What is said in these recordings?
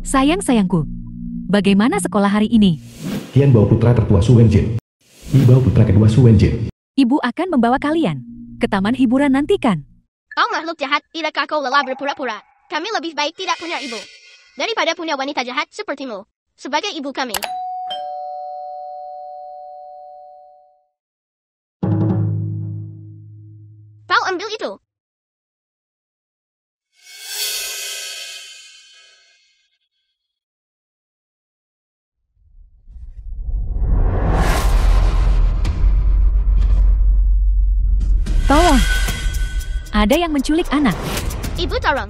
Sayang-sayangku, bagaimana sekolah hari ini? Tian bawa putra tertua Su Wenjin. Yi bawa putra kedua Su Wenjin. Ibu akan membawa kalian ke taman hiburan nantikan. Kau makhluk jahat, tidakkah kau lelah berpura-pura? Kami lebih baik tidak punya ibu daripada punya wanita jahat sepertimu sebagai ibu kami. Kau ambil itu. Tolong, ada yang menculik anak. Ibu tolong.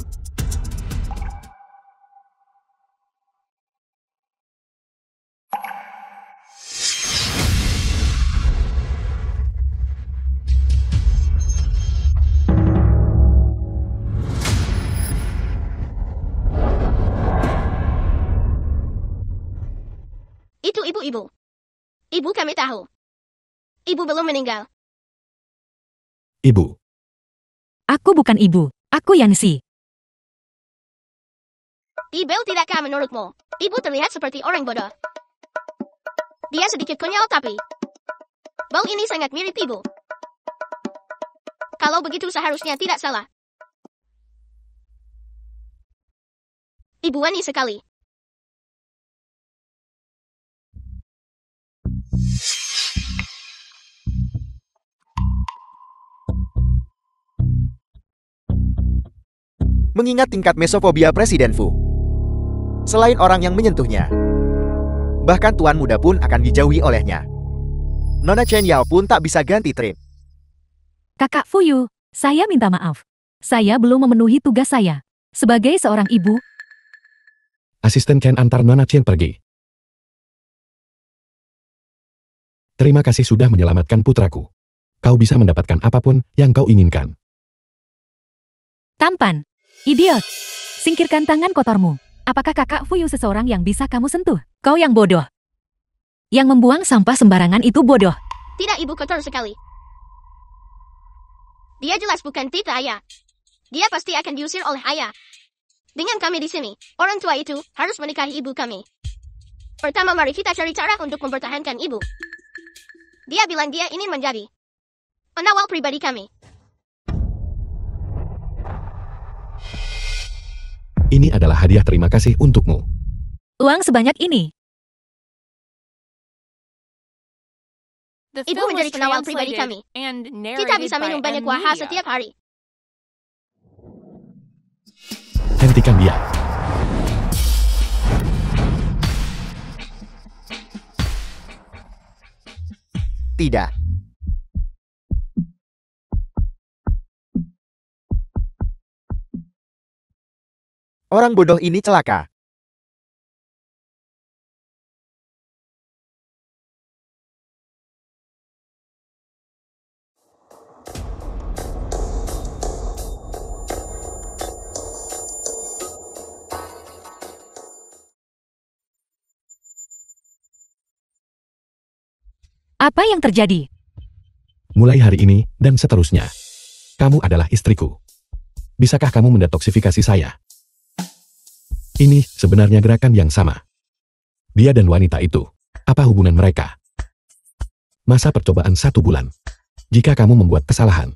Itu ibu-ibu. Ibu kami tahu. Ibu belum meninggal. Ibu. Aku bukan ibu, aku Yanxi. Ibel tidakkah menurutmu? Ibu terlihat seperti orang bodoh. Dia sedikit konyol tapi bau ini sangat mirip ibu. Kalau begitu seharusnya tidak salah. Ibu wani sekali. Mengingat tingkat mesofobia Presiden Fu, selain orang yang menyentuhnya, bahkan tuan muda pun akan dijauhi olehnya. Nona Chen Yao pun tak bisa ganti trip. Kakak Fuyu, saya minta maaf. Saya belum memenuhi tugas saya. Sebagai seorang ibu, Asisten Chen antar Nona Chen pergi. Terima kasih sudah menyelamatkan putraku. Kau bisa mendapatkan apapun yang kau inginkan. tampan. Idiot. Singkirkan tangan kotormu. Apakah kakak Fuyu seseorang yang bisa kamu sentuh? Kau yang bodoh. Yang membuang sampah sembarangan itu bodoh. Tidak, ibu kotor sekali. Dia jelas bukan tipe ayah. Dia pasti akan diusir oleh ayah. Dengan kami di sini, orang tua itu harus menikahi ibu kami. Pertama, mari kita cari cara untuk mempertahankan ibu. Dia bilang dia ingin menjadi pengawal pribadi kami. Ini adalah hadiah terima kasih untukmu. Uang sebanyak ini. Ibu menjadi pengawal pribadi kami. Kita bisa minum banyak waha setiap hari. Hentikan dia. Tidak. Orang bodoh ini celaka. Apa yang terjadi? Mulai hari ini dan seterusnya, kamu adalah istriku. Bisakah kamu mendetoksifikasi saya? Ini sebenarnya gerakan yang sama. Dia dan wanita itu, apa hubungan mereka? Masa percobaan 1 bulan. Jika kamu membuat kesalahan,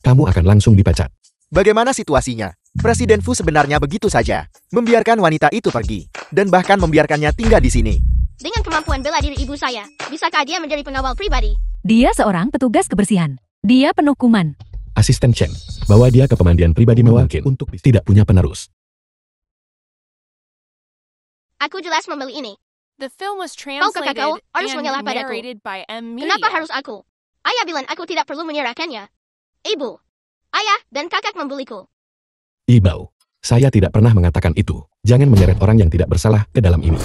kamu akan langsung dipecat. Bagaimana situasinya? Presiden Fu sebenarnya begitu saja, membiarkan wanita itu pergi, dan bahkan membiarkannya tinggal di sini. Dengan kemampuan bela diri ibu saya, bisakah dia menjadi pengawal pribadi? Dia seorang petugas kebersihan. Dia penuh kuman. Asisten Chen, bawa dia ke pemandian pribadi mewakil untuk tidak punya penerus. Aku jelas membeli ini. The film was Kau kakak kau translated harus and mengalah padaku. narrated by M. Media. Kenapa harus aku? Ayah bilang aku tidak perlu menyerahkannya. Ibu, ayah, dan kakak membuliku. Ibau, saya tidak pernah mengatakan itu. Jangan menyeret orang yang tidak bersalah ke dalam ini.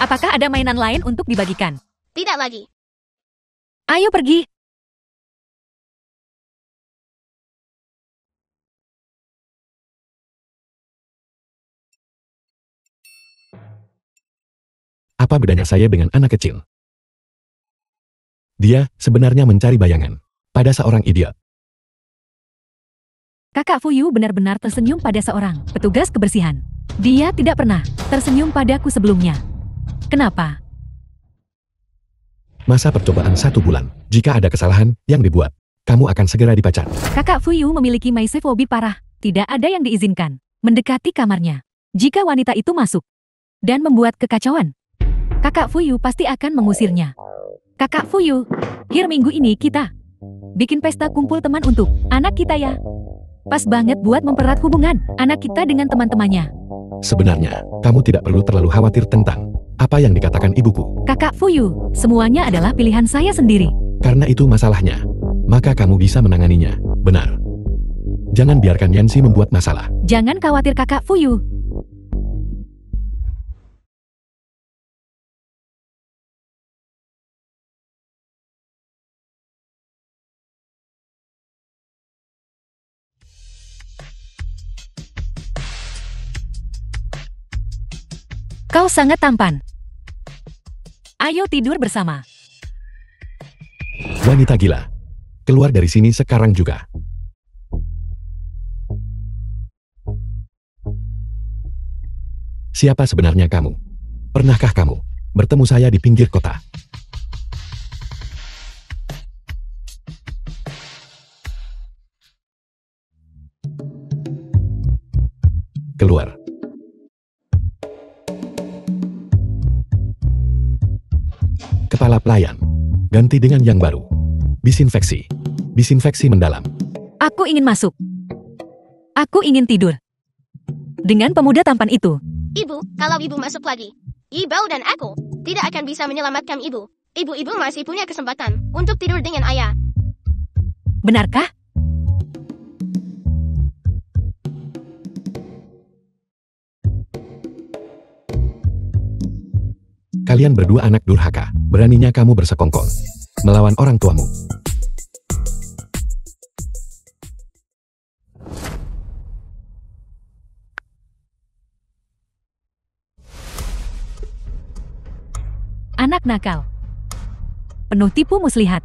Apakah ada mainan lain untuk dibagikan? Tidak lagi. Ayo pergi. Apa bedanya saya dengan anak kecil? Dia sebenarnya mencari bayangan pada seorang idiot. Kakak Fuyu benar-benar tersenyum pada seorang petugas kebersihan. Dia tidak pernah tersenyum padaku sebelumnya. Kenapa? Masa percobaan 1 bulan. Jika ada kesalahan yang dibuat, kamu akan segera dipecat. Kakak Fuyu memiliki maisefobi parah. Tidak ada yang diizinkan mendekati kamarnya. Jika wanita itu masuk dan membuat kekacauan, Kakak Fuyu pasti akan mengusirnya. Kakak Fuyu, minggu ini kita bikin pesta kumpul teman untuk anak kita ya. Pas banget buat mempererat hubungan anak kita dengan teman-temannya. Sebenarnya, kamu tidak perlu terlalu khawatir tentang apa yang dikatakan ibuku. Kakak Fuyu, semuanya adalah pilihan saya sendiri. Karena itu masalahnya, maka kamu bisa menanganinya. Benar. Jangan biarkan Yanxi membuat masalah. Jangan khawatir Kakak Fuyu. Kau sangat tampan. Ayo tidur bersama. Wanita gila. Keluar dari sini sekarang juga. Siapa sebenarnya kamu? Pernahkah kamu bertemu saya di pinggir kota? Keluar. Kepala pelayan. Ganti dengan yang baru. Disinfeksi. Disinfeksi mendalam. Aku ingin masuk. Aku ingin tidur. Dengan pemuda tampan itu. Ibu, kalau ibu masuk lagi, Ibu dan aku tidak akan bisa menyelamatkan ibu. Ibu-ibu masih punya kesempatan untuk tidur dengan ayah. Benarkah? Kalian berdua anak durhaka. Beraninya kamu bersekongkol melawan orang tuamu. Anak nakal. Penuh tipu muslihat.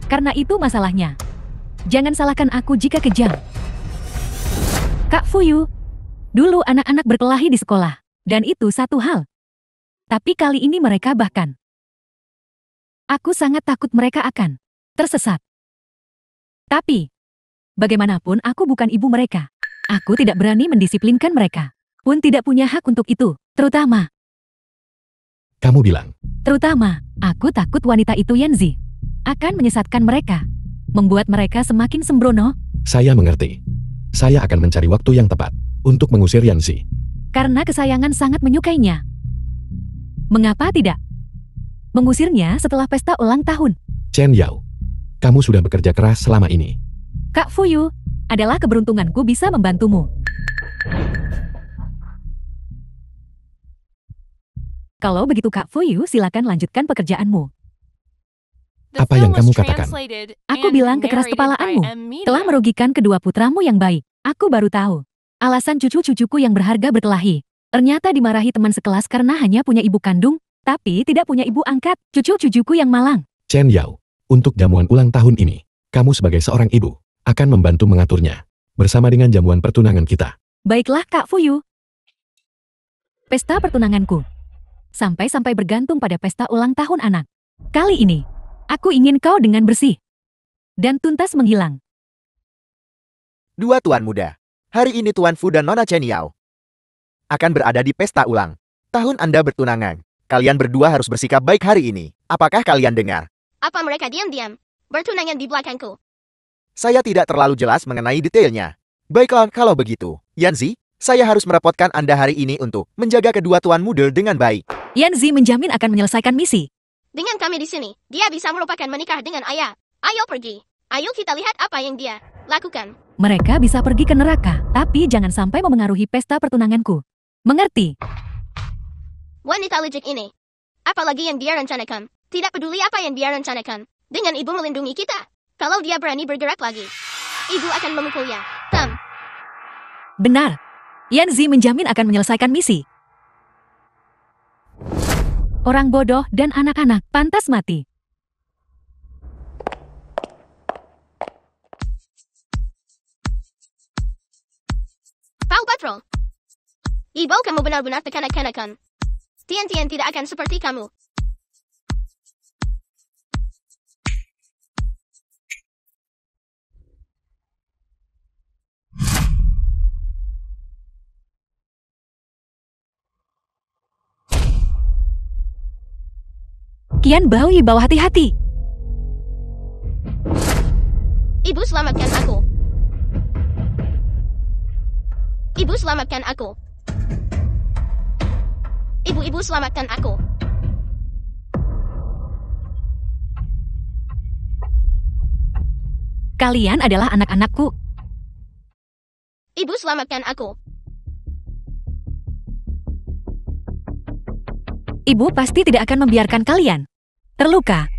Karena itu masalahnya. Jangan salahkan aku jika kejam. Kak Fuyu, dulu anak-anak berkelahi di sekolah. Dan itu satu hal. Tapi kali ini mereka bahkan. Aku sangat takut mereka akan tersesat. Tapi, bagaimanapun aku bukan ibu mereka. Aku tidak berani mendisiplinkan mereka. Pun tidak punya hak untuk itu. Terutama, aku takut wanita itu Yanxi akan menyesatkan mereka. Membuat mereka semakin sembrono. Saya mengerti. Saya akan mencari waktu yang tepat untuk mengusir Yanxi. Karena kesayangan sangat menyukainya. Mengapa tidak? Mengusirnya setelah pesta ulang tahun. Chen Yao, kamu sudah bekerja keras selama ini. Kak Fuyu, adalah keberuntunganku bisa membantumu. Kalau begitu Kak Fuyu, silakan lanjutkan pekerjaanmu. The Apa yang film kamu was katakan? translated Aku and bilang kekeras narrated by kepalaanmu M. telah Media. merugikan kedua putramu yang baik. Aku baru tahu. Alasan cucu-cucuku yang berharga berkelahi. Ternyata dimarahi teman sekelas karena hanya punya ibu kandung, tapi tidak punya ibu angkat. Cucu-cucuku yang malang. Chen Yao, untuk jamuan ulang tahun ini, kamu sebagai seorang ibu akan membantu mengaturnya bersama dengan jamuan pertunangan kita. Baiklah Kak Fuyu. Pesta pertunanganku. Sampai-sampai bergantung pada pesta ulang tahun anak. Kali ini, aku ingin kau dengan bersih dan tuntas menghilang. Dua tuan muda. Hari ini Tuan Fu dan Nona Chen Yao akan berada di pesta ulang tahun Anda bertunangan. Kalian berdua harus bersikap baik hari ini. Apakah kalian dengar? Apa mereka diam-diam bertunangan di belakangku? Saya tidak terlalu jelas mengenai detailnya. Baiklah kalau begitu. Yanxi, saya harus merepotkan Anda hari ini untuk menjaga kedua tuan muda dengan baik. Yanxi menjamin akan menyelesaikan misi. Dengan kami di sini, dia bisa melupakan menikah dengan ayah. Ayo pergi. Ayo kita lihat apa yang dia lakukan. Mereka bisa pergi ke neraka, tapi jangan sampai memengaruhi pesta pertunanganku. Mengerti? Wanita licik ini. Apalagi yang dia rencanakan. Tidak peduli apa yang dia rencanakan. Dengan ibu melindungi kita. Kalau dia berani bergerak lagi, ibu akan memukulnya. Benar. Yanxi menjamin akan menyelesaikan misi. Orang bodoh dan anak-anak pantas mati. Paw Patrol. Ibu kamu benar-benar kekanak-kanakan. Tian-Tian tidak akan seperti kamu. Kian Baoyi bawa hati-hati. Ibu selamatkan aku. Ibu selamatkan aku. Ibu-ibu selamatkan aku. Kalian adalah anak-anakku. Ibu selamatkan aku. Ibu pasti tidak akan membiarkan kalian terluka.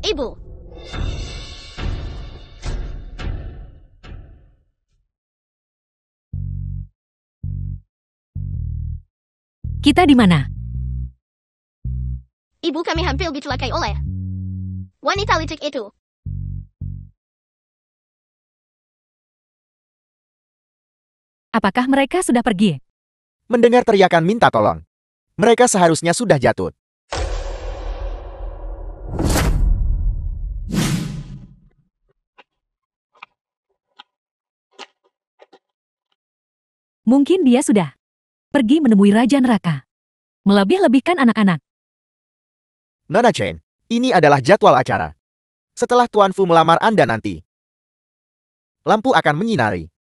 Ibu. Kita di mana? Ibu kami hampir dicelakai oleh wanita licik itu. Apakah mereka sudah pergi? Mendengar teriakan minta tolong. Mereka seharusnya sudah jatuh. Mungkin dia sudah pergi menemui Raja Neraka. Melebih-lebihkan anak-anak. Nona Chen, ini adalah jadwal acara. Setelah Tuan Fu melamar Anda nanti, lampu akan menyinari.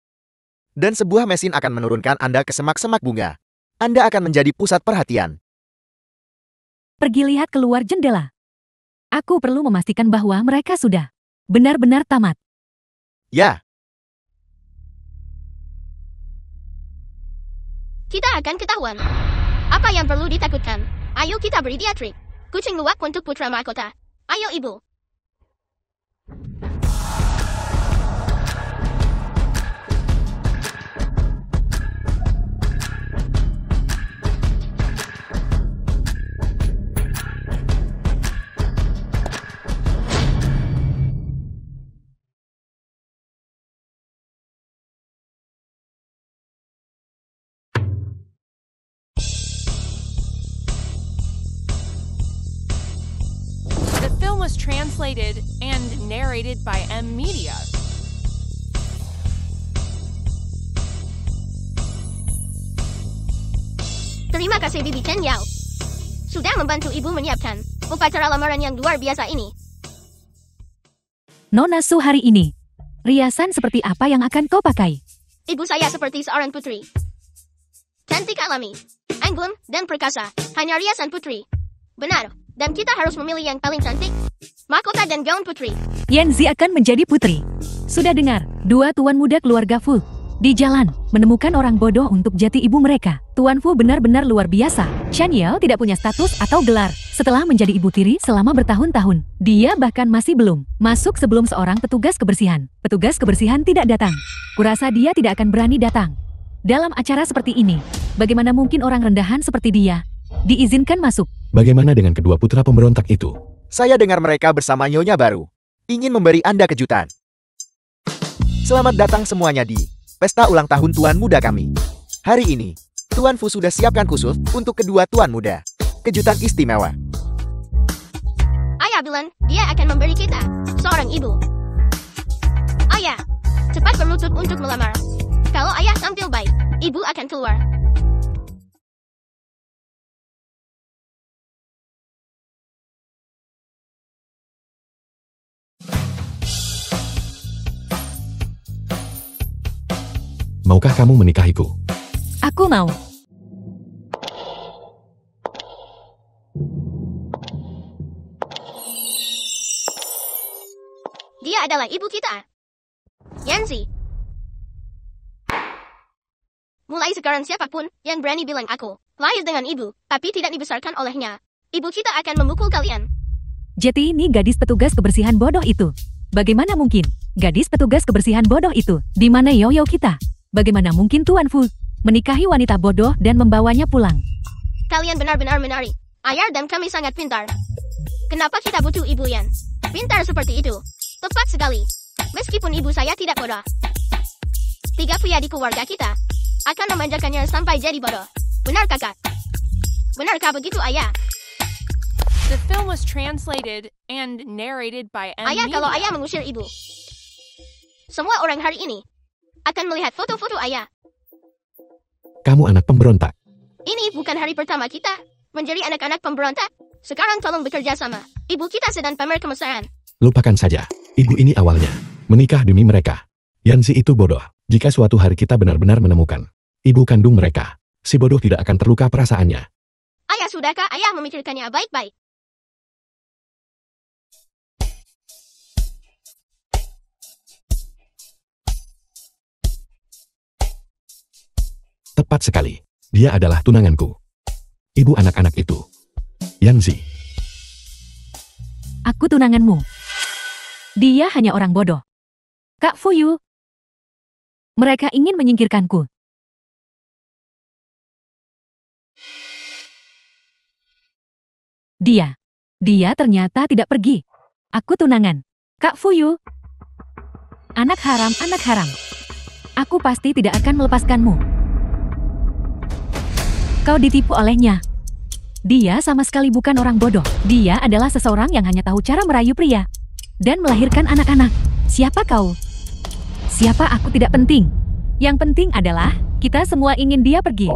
Dan sebuah mesin akan menurunkan Anda ke semak-semak bunga. Anda akan menjadi pusat perhatian. Pergi lihat keluar jendela. Aku perlu memastikan bahwa mereka sudah benar-benar tamat. Ya, Kita akan ketahuan. Apa yang perlu ditakutkan? Ayo kita beri dia trik. Kucing luwak untuk putra mahkota. Ayo ibu. The film was translated and narrated by M Media. Terima kasih Bibi Chen Yao. Sudah membantu ibu menyiapkan upacara lamaran yang luar biasa ini. Nona Su hari ini. Riasan seperti apa yang akan kau pakai? Ibu saya seperti seorang putri. Cantik alami, anggun, dan perkasa. Hanya riasan putri. Benar, dan kita harus memilih yang paling cantik. Mahkota dan gaun putri. Yanzi akan menjadi putri. Sudah dengar, dua tuan muda keluarga Fu di jalan menemukan orang bodoh untuk jati ibu mereka. Tuan Fu benar-benar luar biasa. Shan Yao tidak punya status atau gelar. Setelah menjadi ibu tiri selama bertahun-tahun, dia bahkan masih belum masuk sebelum seorang petugas kebersihan. Petugas kebersihan tidak datang. Kurasa dia tidak akan berani datang. Dalam acara seperti ini, bagaimana mungkin orang rendahan seperti dia diizinkan masuk? Bagaimana dengan kedua putra pemberontak itu? saya dengar mereka bersama Nyonya Baru. Ingin memberi Anda kejutan. Selamat datang semuanya di pesta ulang tahun Tuan Muda kami. Hari ini, Tuan Fu sudah siapkan khusus untuk kedua Tuan Muda. Kejutan istimewa. Ayah bilang, dia akan memberi kita seorang ibu. Ayah, cepat berlutut untuk melamar. Kalau ayah tampil baik, ibu akan keluar. Maukah kamu menikahiku? Aku mau. Dia adalah ibu kita. Yanzi. Mulai sekarang siapapun yang berani bilang aku Lahir dengan ibu, tapi tidak dibesarkan olehnya. Ibu kita akan memukul kalian. Jetty ini gadis petugas kebersihan bodoh itu. Bagaimana mungkin? Gadis petugas kebersihan bodoh itu. Di mana Yoyo kita? Bagaimana mungkin Tuan Fu menikahi wanita bodoh dan membawanya pulang? Kalian benar-benar menarik. Ayah dan kami sangat pintar. Kenapa kita butuh ibu yang pintar seperti itu? Tepat sekali. Meskipun ibu saya tidak bodoh. 3 pria di keluarga kita akan memanjakannya sampai jadi bodoh. Benar kakak? Benarkah begitu ayah? The film was translated and narrated by M. Ayah, kalau Media. ayah mengusir ibu, semua orang hari ini akan melihat foto-foto ayah. Kamu anak pemberontak. Ini bukan hari pertama kita menjadi anak-anak pemberontak. Sekarang tolong bekerja sama. Ibu kita sedang pamer kemesaran. Lupakan saja. Ibu ini awalnya menikah demi mereka. Yanzi itu bodoh. Jika suatu hari kita benar-benar menemukan ibu kandung mereka, si bodoh tidak akan terluka perasaannya. Ayah, sudahkah ayah memikirkannya baik-baik? Tepat sekali. Dia adalah tunanganku. Ibu anak-anak itu. Yanzi. Aku tunanganmu. Dia hanya orang bodoh. Kak Fuyu. Mereka ingin menyingkirkanku. Dia ternyata tidak pergi. Aku tunangan. Kak Fuyu. Anak haram, anak haram. Aku pasti tidak akan melepaskanmu. Kau ditipu olehnya. Dia sama sekali bukan orang bodoh. Dia adalah seseorang yang hanya tahu cara merayu pria dan melahirkan anak-anak. Siapa kau? Siapa aku tidak penting. Yang penting adalah kita semua ingin dia pergi.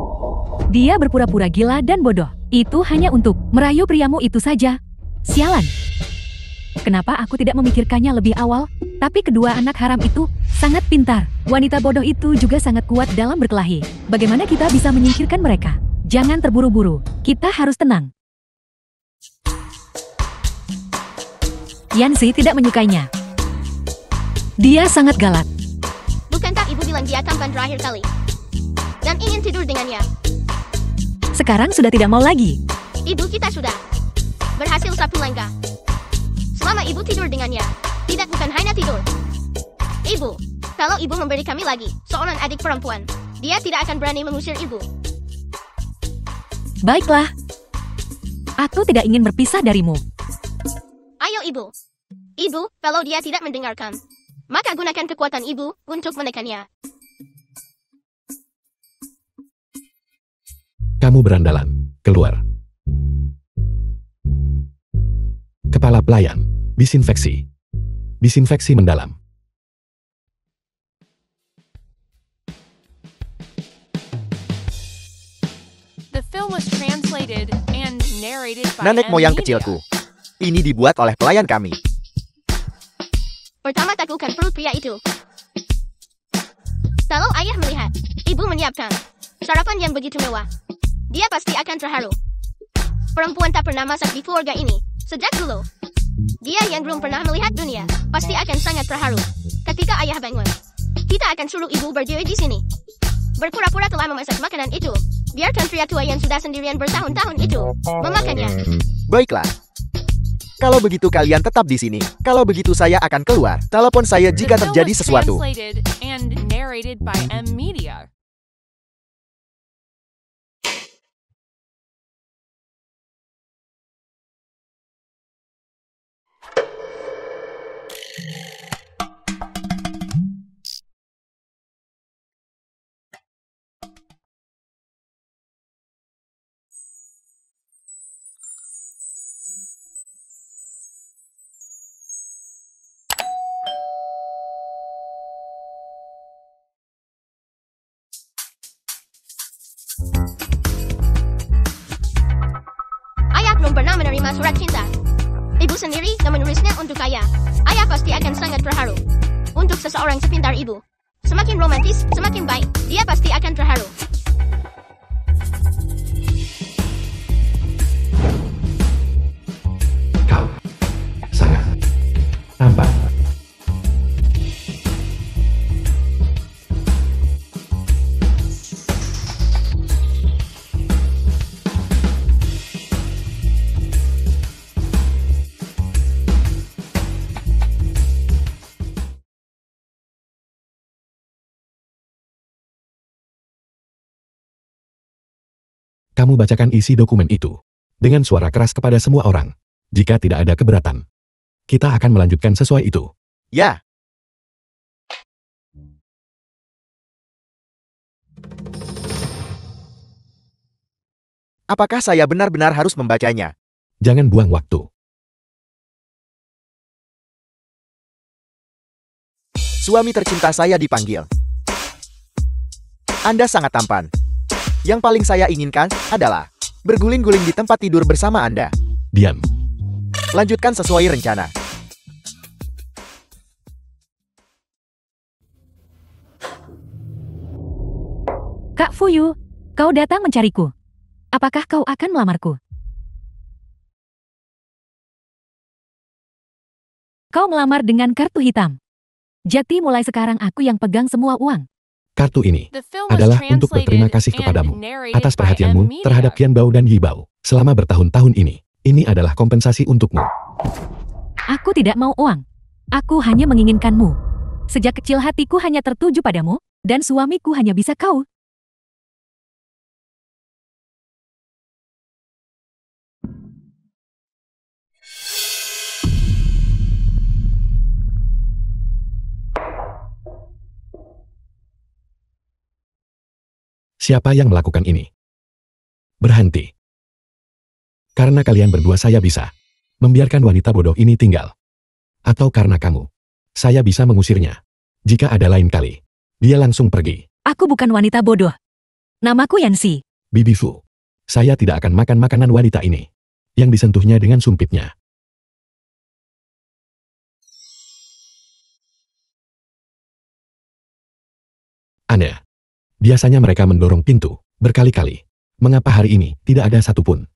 Dia berpura-pura gila dan bodoh. Itu hanya untuk merayu priamu itu saja. Sialan. Kenapa aku tidak memikirkannya lebih awal? Tapi kedua anak haram itu sangat pintar. Wanita bodoh itu juga sangat kuat dalam berkelahi. Bagaimana kita bisa menyingkirkan mereka? Jangan terburu-buru. Kita harus tenang. Yanzi tidak menyukainya. Dia sangat galak. Bukankah ibu bilang dia tampan terakhir kali? Dan ingin tidur dengannya. Sekarang sudah tidak mau lagi. Ibu kita sudah berhasil sapu langkah. Selama ibu tidur dengannya, tidak bukan hanya tidur. Ibu, kalau ibu memberi kami lagi seorang adik perempuan, dia tidak akan berani mengusir ibu. Baiklah. Aku tidak ingin berpisah darimu. Ayo ibu. Ibu, kalau dia tidak mendengarkan, maka gunakan kekuatan ibu untuk menekannya. Kamu berandalan. Keluar. Kepala pelayan. Disinfeksi. Disinfeksi mendalam. The film was translated and narrated by Nenek M. moyang Media. kecilku. Ini dibuat oleh pelayan kami. Pertama taklukkan perut pria itu. Kalau ayah melihat, ibu menyiapkan sarapan yang begitu mewah, dia pasti akan terharu. Perempuan tak pernah masak di keluarga ini sejak dulu. Dia yang belum pernah melihat dunia pasti akan sangat terharu. Ketika ayah bangun, kita akan suruh ibu berdiri di sini, berpura-pura telah memasak makanan itu. Biarkan pria tua yang sudah sendirian bertahun-tahun itu memakannya. Baiklah. Kalau begitu kalian tetap di sini. Kalau begitu saya akan keluar. Telepon saya The jika film terjadi was sesuatu. translated and narrated by M. Media. Ayah belum pernah menerima surat cinta. Ibu sendiri yang menulisnya untuk ayah. Ayah pasti akan sangat terharu. Untuk seseorang sepintar ibu, semakin romantis, semakin baik. Dia pasti akan terharu. Kau. Sangat. Tampan. Kamu bacakan isi dokumen itu dengan suara keras kepada semua orang. Jika tidak ada keberatan, kita akan melanjutkan sesuai itu. Ya. Apakah saya benar-benar harus membacanya? Jangan buang waktu. Suami tercinta saya dipanggil. Anda sangat tampan. Yang paling saya inginkan adalah berguling-guling di tempat tidur bersama Anda. Diam. Lanjutkan sesuai rencana. Kak Fuyu, kau datang mencariku. Apakah kau akan melamarku? Kau melamar dengan kartu hitam. Jadi mulai sekarang aku yang pegang semua uang. Kartu ini The film was adalah untuk berterima translated kasih and kepadamu narrated atas by perhatianmu Media. terhadap Qianbao dan Yibao selama bertahun-tahun ini. Ini adalah kompensasi untukmu. Aku tidak mau uang. Aku hanya menginginkanmu. Sejak kecil hatiku hanya tertuju padamu, dan suamiku hanya bisa kau. Siapa yang melakukan ini? Berhenti. Karena kalian berdua saya bisa membiarkan wanita bodoh ini tinggal. Atau karena kamu, saya bisa mengusirnya. Jika ada lain kali, dia langsung pergi. Aku bukan wanita bodoh. Namaku Yanxi. Bibi Fu, saya tidak akan makan makanan wanita ini yang disentuhnya dengan sumpitnya. Aneh. Biasanya mereka mendorong pintu berkali-kali. Mengapa hari ini tidak ada satupun?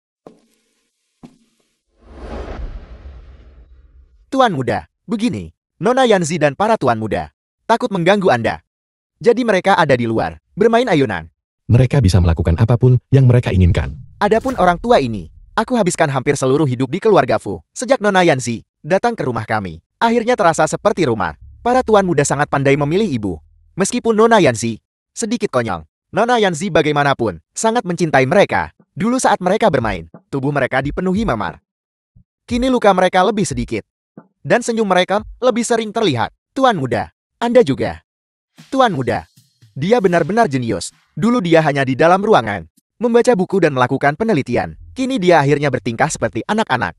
Tuan muda, begini. Nona Yanzi dan para tuan muda takut mengganggu Anda. Jadi mereka ada di luar, bermain ayunan. Mereka bisa melakukan apapun yang mereka inginkan. Adapun orang tua ini, aku habiskan hampir seluruh hidup di keluarga Fu. Sejak Nona Yanzi datang ke rumah kami, akhirnya terasa seperti rumah. Para tuan muda sangat pandai memilih ibu. Meskipun Nona Yanzi sedikit konyol, Nona Yanzi bagaimanapun sangat mencintai mereka. Dulu saat mereka bermain, tubuh mereka dipenuhi memar. Kini luka mereka lebih sedikit. Dan senyum mereka lebih sering terlihat. Tuan muda, Anda juga. Tuan muda, dia benar-benar jenius. Dulu dia hanya di dalam ruangan, membaca buku dan melakukan penelitian. Kini dia akhirnya bertingkah seperti anak-anak.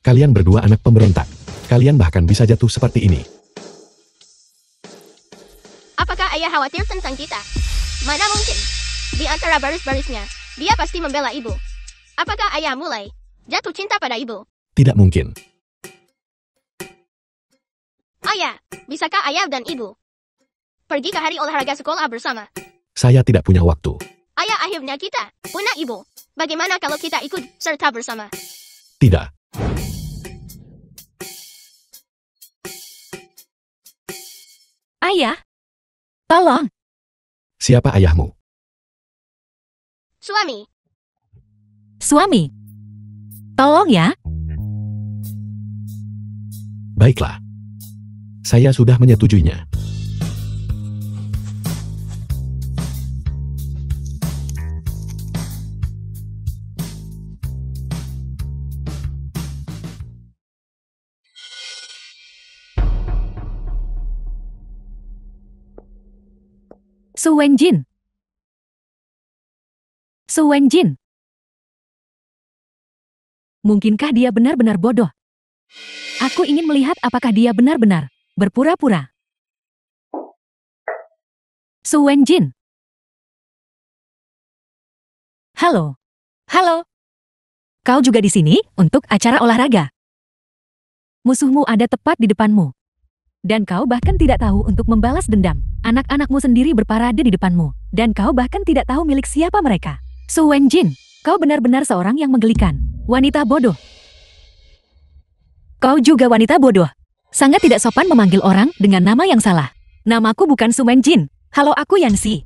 Kalian berdua anak pemberontak. Kalian bahkan bisa jatuh seperti ini. Apakah ayah khawatir tentang kita? Mana mungkin? Di antara baris-barisnya, dia pasti membela ibu. Apakah ayah mulai jatuh cinta pada ibu? Tidak mungkin. Ayah, bisakah ayah dan ibu pergi ke hari olahraga sekolah bersama? Saya tidak punya waktu. Ayah, akhirnya kita punya ibu. Bagaimana kalau kita ikut serta bersama? Tidak. Ayah, tolong. Siapa ayahmu? Suami, Suami. Tolong ya. Baiklah. Saya sudah menyetujuinya. Su Wenjin. Su Wenjin. Mungkinkah dia benar-benar bodoh? Aku ingin melihat apakah dia benar-benar berpura-pura. Su Wenjin. Halo. Halo. Kau juga di sini untuk acara olahraga. Musuhmu ada tepat di depanmu. Dan kau bahkan tidak tahu untuk membalas dendam. Anak-anakmu sendiri berparade di depanmu. Dan kau bahkan tidak tahu milik siapa mereka. Su Wenjin, kau benar-benar seorang yang menggelikan. Wanita bodoh. Kau juga wanita bodoh. Sangat tidak sopan memanggil orang dengan nama yang salah. Namaku bukan Su Wenjin. Halo, aku Yanxi.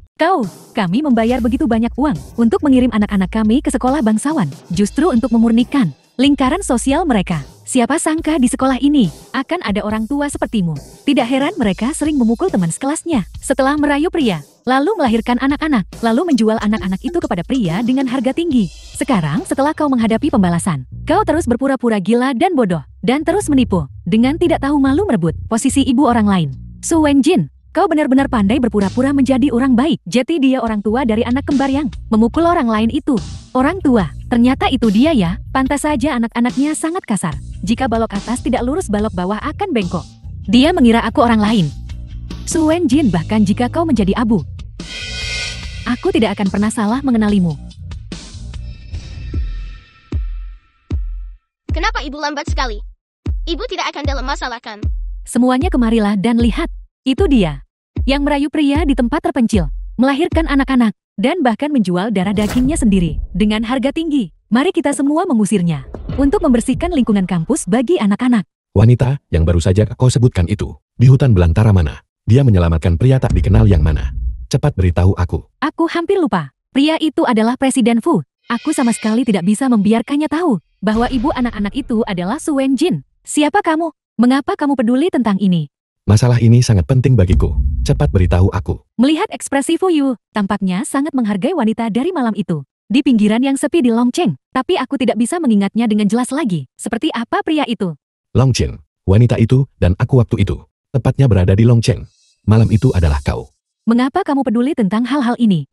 Kami membayar begitu banyak uang untuk mengirim anak-anak kami ke sekolah bangsawan. Justru untuk memurnikan lingkaran sosial mereka. Siapa sangka di sekolah ini akan ada orang tua sepertimu. Tidak heran mereka sering memukul teman sekelasnya. Setelah merayu pria, lalu melahirkan anak-anak, lalu menjual anak-anak itu kepada pria dengan harga tinggi. Sekarang setelah kau menghadapi pembalasan, kau terus berpura-pura gila dan bodoh, dan terus menipu, dengan tidak tahu malu merebut posisi ibu orang lain. Su Wenjin, kau benar-benar pandai berpura-pura menjadi orang baik. Jadi dia orang tua dari anak kembar yang memukul orang lain itu. Orang tua, ternyata itu dia ya. Pantas saja anak-anaknya sangat kasar. Jika balok atas tidak lurus, balok bawah akan bengkok. Dia mengira aku orang lain. Su Wenjin, bahkan jika kau menjadi abu, aku tidak akan pernah salah mengenalimu. Kenapa ibu lambat sekali? Ibu tidak akan dalam masalah kan? Semuanya kemarilah dan lihat. Itu dia, yang merayu pria di tempat terpencil, melahirkan anak-anak, dan bahkan menjual darah dagingnya sendiri, dengan harga tinggi. Mari kita semua mengusirnya, untuk membersihkan lingkungan kampus bagi anak-anak. Wanita yang baru saja kau sebutkan itu, di hutan belantara mana? Dia menyelamatkan pria tak dikenal yang mana? Cepat beritahu aku. Aku hampir lupa, pria itu adalah Presiden Fu. Aku sama sekali tidak bisa membiarkannya tahu, bahwa ibu anak-anak itu adalah Su Wenjin. Siapa kamu? Mengapa kamu peduli tentang ini? Masalah ini sangat penting bagiku. Cepat beritahu aku. Melihat ekspresi Fu Yu, tampaknya sangat menghargai wanita dari malam itu. Di pinggiran yang sepi di Longcheng, tapi aku tidak bisa mengingatnya dengan jelas lagi. Seperti apa pria itu? Longcheng, wanita itu dan aku waktu itu. Tepatnya berada di Longcheng. Malam itu adalah kau. Mengapa kamu peduli tentang hal-hal ini?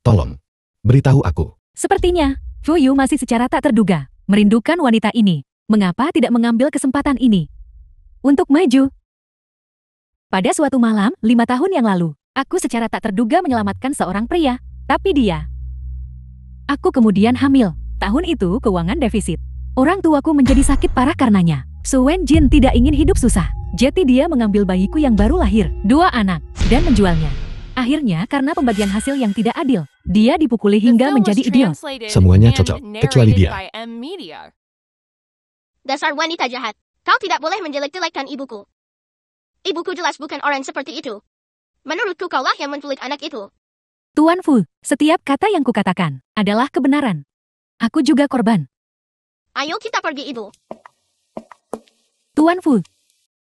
Tolong, beritahu aku. Sepertinya, Fu Yu masih secara tak terduga merindukan wanita ini. Mengapa tidak mengambil kesempatan ini untuk maju? Pada suatu malam, 5 tahun yang lalu, aku secara tak terduga menyelamatkan seorang pria, tapi aku kemudian hamil. Tahun itu keuangan defisit. Orang tuaku menjadi sakit parah karenanya. Su Wenjin tidak ingin hidup susah. Jadi dia mengambil bayiku yang baru lahir, 2 anak, dan menjualnya. Akhirnya karena pembagian hasil yang tidak adil, dia dipukuli hingga menjadi idiot. Semuanya cocok, kecuali dia. Dasar wanita jahat. Kau tidak boleh menjelek-jelekkan ibuku. Ibuku jelas bukan orang seperti itu. Menurutku kaulah yang menculik anak itu. Tuan Fu, setiap kata yang kukatakan adalah kebenaran. Aku juga korban. Ayo kita pergi ibu. Tuan Fu,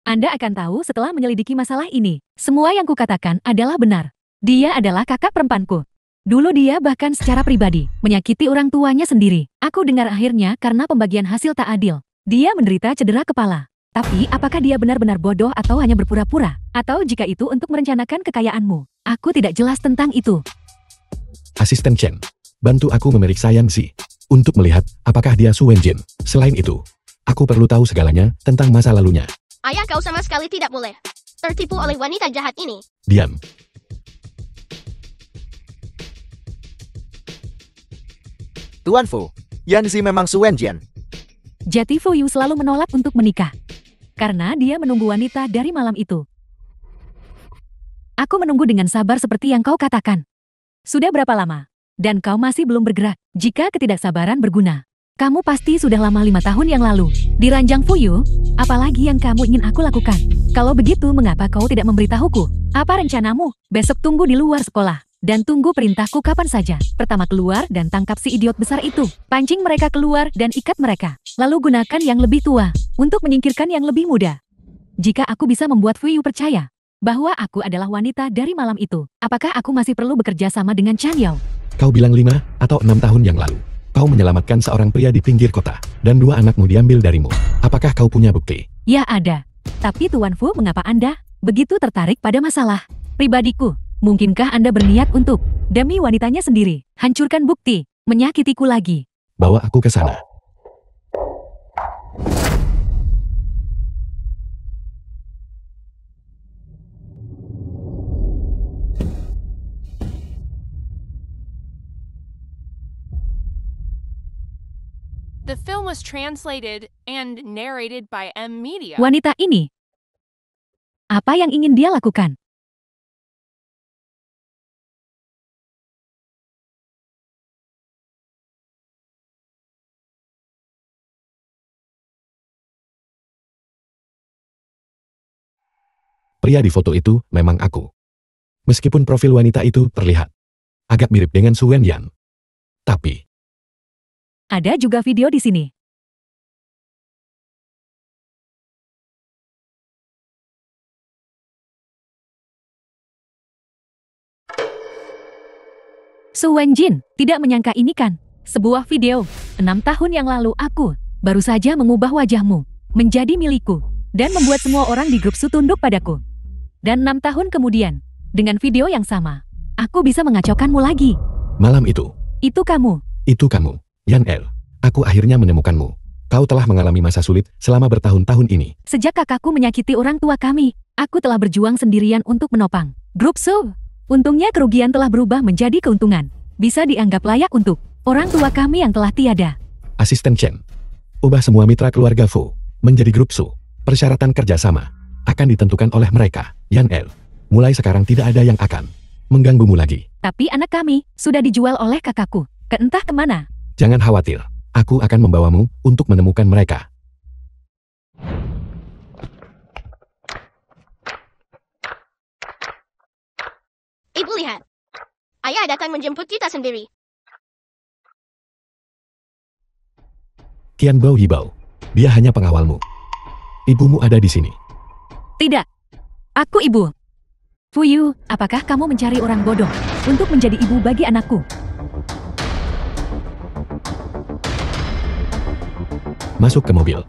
Anda akan tahu setelah menyelidiki masalah ini. Semua yang kukatakan adalah benar. Dia adalah kakak perempuanku. Dulu dia bahkan secara pribadi menyakiti orang tuanya sendiri. Aku dengar akhirnya karena pembagian hasil tak adil, dia menderita cedera kepala. Tapi apakah dia benar-benar bodoh atau hanya berpura-pura? Atau jika itu untuk merencanakan kekayaanmu? Aku tidak jelas tentang itu. Asisten Chen, bantu aku memeriksa Yanxi untuk melihat apakah dia Su Wenjin. Selain itu, aku perlu tahu segalanya tentang masa lalunya. Ayah, kau sama sekali tidak boleh tertipu oleh wanita jahat ini. Diam. Tuan Fu, Yanxi memang Su Wenjin. Jati Fu Yu selalu menolak untuk menikah. Karena dia menunggu wanita dari malam itu. Aku menunggu dengan sabar seperti yang kau katakan. Sudah berapa lama? Dan kau masih belum bergerak. Jika ketidaksabaran berguna, kamu pasti sudah lama 5 tahun yang lalu. Di ranjang Fu Yu, apalagi yang kamu ingin aku lakukan? Kalau begitu, mengapa kau tidak memberitahuku? Apa rencanamu? Besok tunggu di luar sekolah. Dan tunggu perintahku kapan saja. Pertama keluar dan tangkap si idiot besar itu. Pancing mereka keluar dan ikat mereka. Lalu gunakan yang lebih tua untuk menyingkirkan yang lebih muda. Jika aku bisa membuat Fu Yu percaya bahwa aku adalah wanita dari malam itu, apakah aku masih perlu bekerja sama dengan Chan Yao? Kau bilang 5 atau 6 tahun yang lalu. Kau menyelamatkan seorang pria di pinggir kota, dan 2 anakmu diambil darimu. Apakah kau punya bukti? Ya ada. Tapi Tuan Fu, mengapa Anda begitu tertarik pada masalah pribadiku? Mungkinkah Anda berniat untuk, demi wanitanya sendiri, hancurkan bukti, menyakitiku lagi? Bawa aku ke sana. The film was translated and narrated by M Media. Wanita ini, apa yang ingin dia lakukan? Pria di foto itu memang aku. Meskipun profil wanita itu terlihat agak mirip dengan Su Wenyan. Tapi Ada juga video di sini. Su Wenjin tidak menyangka ini kan. Sebuah video. 6 tahun yang lalu aku baru saja mengubah wajahmu menjadi milikku dan membuat semua orang di grup Su tunduk padaku. Dan 6 tahun kemudian, dengan video yang sama, aku bisa mengacaukanmu lagi. Malam itu, Itu kamu. Yan El. Aku akhirnya menemukanmu. Kau telah mengalami masa sulit selama bertahun-tahun ini. Sejak kakakku menyakiti orang tua kami, aku telah berjuang sendirian untuk menopang grup Su. Untungnya kerugian telah berubah menjadi keuntungan. Bisa dianggap layak untuk orang tua kami yang telah tiada. Asisten Chen. Ubah semua mitra keluarga Fu menjadi grup Su. Persyaratan kerjasama akan ditentukan oleh mereka. Yan El. Mulai sekarang tidak ada yang akan mengganggumu lagi. Tapi anak kami sudah dijual oleh kakakku. Ke entah kemana. Jangan khawatir. Aku akan membawamu untuk menemukan mereka. Ibu lihat. Ayah datang menjemput kita sendiri. Tian Bao Yibao. Dia hanya pengawalmu. Ibumu ada di sini. Tidak. Aku ibu. Fuyu, apakah kamu mencari orang bodoh untuk menjadi ibu bagi anakku? Masuk ke mobil.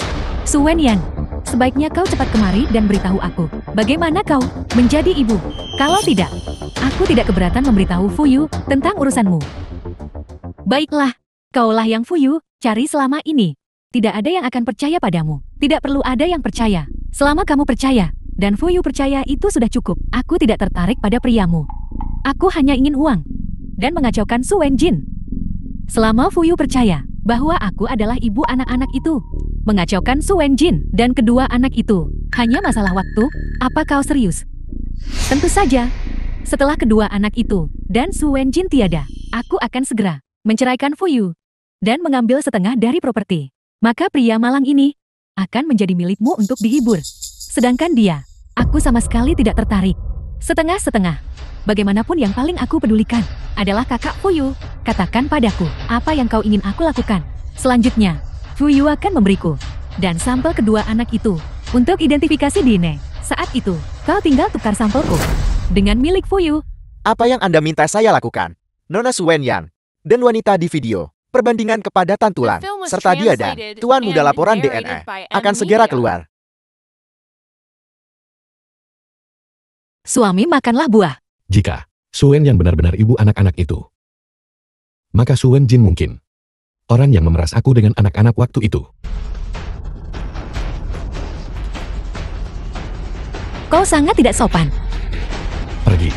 Su Wenyan, sebaiknya kau cepat kemari dan beritahu aku, bagaimana kau menjadi ibu. Kalau tidak, aku tidak keberatan memberitahu Fuyu tentang urusanmu. Baiklah, kaulah yang Fuyu cari selama ini. Tidak ada yang akan percaya padamu. Tidak perlu ada yang percaya. Selama kamu percaya, dan Fuyu percaya itu sudah cukup. Aku tidak tertarik pada priamu. Aku hanya ingin uang dan mengacaukan Su Wenjin. Selama Fuyu percaya bahwa aku adalah ibu anak-anak itu, mengacaukan Su Wenjin dan kedua anak itu hanya masalah waktu. Apa kau serius? Tentu saja. Setelah kedua anak itu dan Su Wenjin tiada, aku akan segera menceraikan Fuyu dan mengambil setengah dari properti. Maka pria malang ini akan menjadi milikmu untuk dihibur. Sedangkan dia, aku sama sekali tidak tertarik. Setengah-setengah. Bagaimanapun yang paling aku pedulikan adalah kakak Fuyu. Katakan padaku, apa yang kau ingin aku lakukan? Selanjutnya, Fuyu akan memberiku dan sampel kedua anak itu untuk identifikasi DNA. Saat itu, kau tinggal tukar sampelku dengan milik Fuyu. Apa yang Anda minta saya lakukan? Nona Su Wenyan dan wanita di video. Perbandingan kepadatan tulang, serta dia dan Tuan Muda laporan DNA akan segera keluar. Suami makanlah buah. Jika Su Wen yang benar-benar ibu anak-anak itu, maka Su Wenjin mungkin orang yang memeras aku dengan anak-anak waktu itu. Kau sangat tidak sopan. Pergi.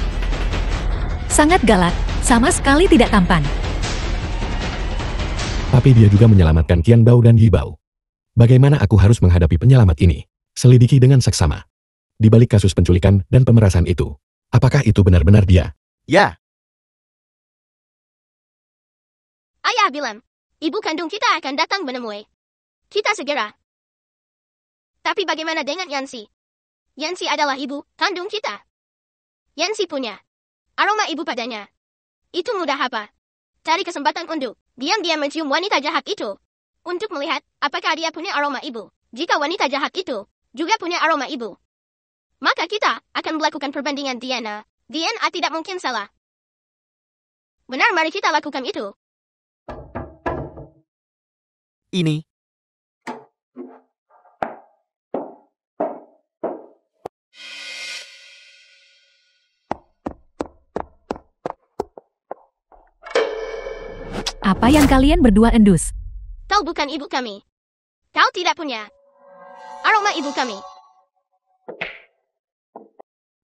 Sangat galak, sama sekali tidak tampan. Tapi dia juga menyelamatkan Tian Bao dan Yibao. Bagaimana aku harus menghadapi penyelamat ini? Selidiki dengan seksama. Di balik kasus penculikan dan pemerasan itu, apakah itu benar-benar dia? Ya, Ayah bilang, ibu kandung kita akan datang menemui kita segera. Tapi bagaimana dengan Yancy? Yancy adalah ibu kandung kita. Yancy punya aroma ibu padanya. Itu mudah apa? Cari kesempatan untuk diam-diam mencium wanita jahat itu. Untuk melihat apakah dia punya aroma ibu. Jika wanita jahat itu juga punya aroma ibu, maka kita akan melakukan perbandingan DNA. DNA tidak mungkin salah. Benar, mari kita lakukan itu. ini. Apa yang kalian berdua endus? Kau bukan ibu kami. Kau tidak punya aroma ibu kami.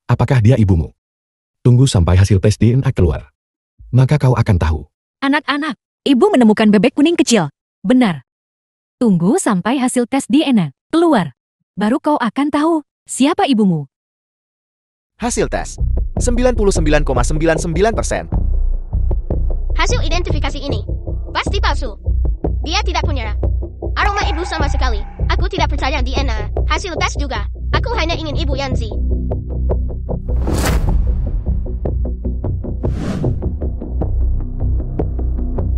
Apakah dia ibumu? Tunggu sampai hasil tes DNA keluar. Maka kau akan tahu. Anak-anak, ibu menemukan bebek kuning kecil. Benar. Tunggu sampai hasil tes DNA keluar. Baru kau akan tahu siapa ibumu. Hasil tes 99,99%. Hasil identifikasi ini pasti palsu. Dia tidak punya aroma ibu sama sekali. Aku tidak percaya DNA. Hasil tes juga. Aku hanya ingin ibu Yancy.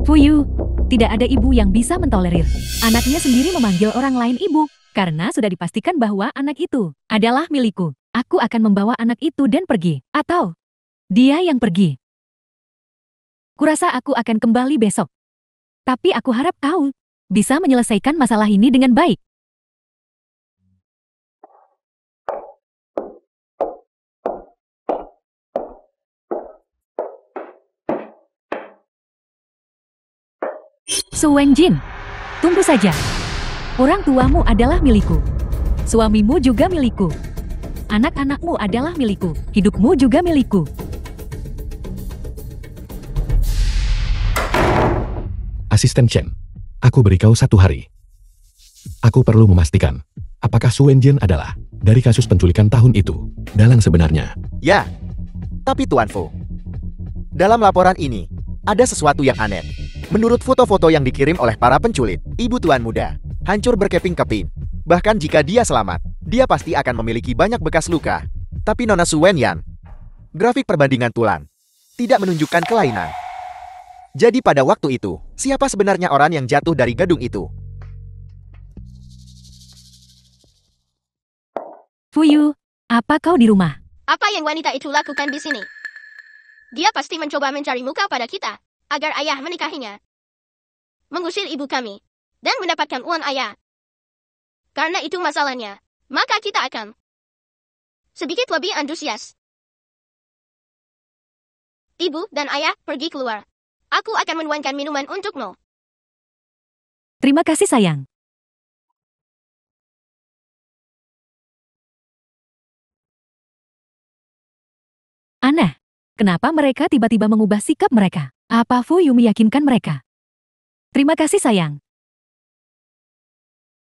Fuyu, Tidak ada ibu yang bisa mentolerir anaknya sendiri memanggil orang lain ibu, karena sudah dipastikan bahwa anak itu adalah milikku. Aku akan membawa anak itu dan pergi, atau dia yang pergi. Kurasa aku akan kembali besok. Tapi aku harap kau bisa menyelesaikan masalah ini dengan baik. Su Wenjin, tunggu saja. Orang tuamu adalah milikku. Suamimu juga milikku. Anak-anakmu adalah milikku. Hidupmu juga milikku. Asisten Chen, aku beri kau 1 hari. Aku perlu memastikan, apakah Su Wenjin adalah dari kasus penculikan tahun itu, dalang sebenarnya. Ya, tapi Tuan Fu, dalam laporan ini, ada sesuatu yang aneh. Menurut foto-foto yang dikirim oleh para penculik, ibu tuan muda hancur berkeping-keping. Bahkan jika dia selamat, dia pasti akan memiliki banyak bekas luka. Tapi Nona Su Wenyan, grafik perbandingan tulang tidak menunjukkan kelainan. Jadi pada waktu itu, siapa sebenarnya orang yang jatuh dari gedung itu? Fuyu, apa kau di rumah? Apa yang wanita itu lakukan di sini? Dia pasti mencoba mencari muka pada kita, agar ayah menikahinya. Mengusir ibu kami, dan mendapatkan uang ayah. Karena itu masalahnya, maka kita akan sedikit lebih antusias. Ibu dan ayah pergi keluar. Aku akan menuangkan minuman untukmu. Terima kasih sayang. Aneh, kenapa mereka tiba-tiba mengubah sikap mereka? Apa Fuyu meyakinkan mereka? Terima kasih sayang.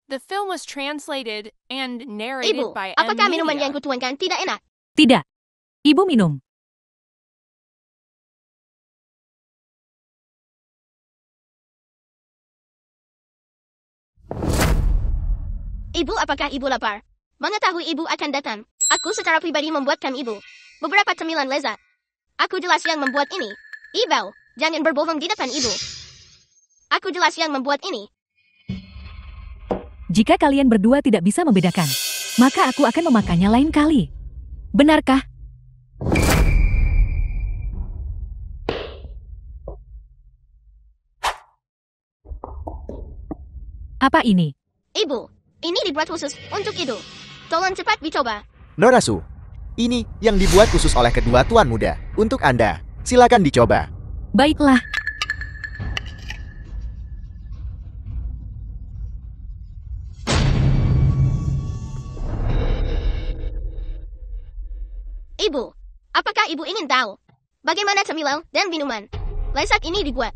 The film was translated and narrated Ibu, by apakah minuman Emilia. yang kutuangkan tidak enak? Tidak. Ibu minum. Ibu, apakah ibu lapar? Mengetahui ibu akan datang, aku secara pribadi membuatkan ibu beberapa cemilan lezat. Aku jelas yang membuat ini. Ibu, jangan berbohong di depan ibu. Aku jelas yang membuat ini. Jika kalian berdua tidak bisa membedakan, maka aku akan memakannya lain kali. Benarkah? Apa ini? Ibu, ini dibuat khusus untuk ibu. Tolong cepat dicoba. Nona Su, ini yang dibuat khusus oleh kedua tuan muda. Untuk Anda, silakan dicoba. Baiklah. Ibu, apakah ibu ingin tahu bagaimana cemilan dan minuman lezat ini dibuat?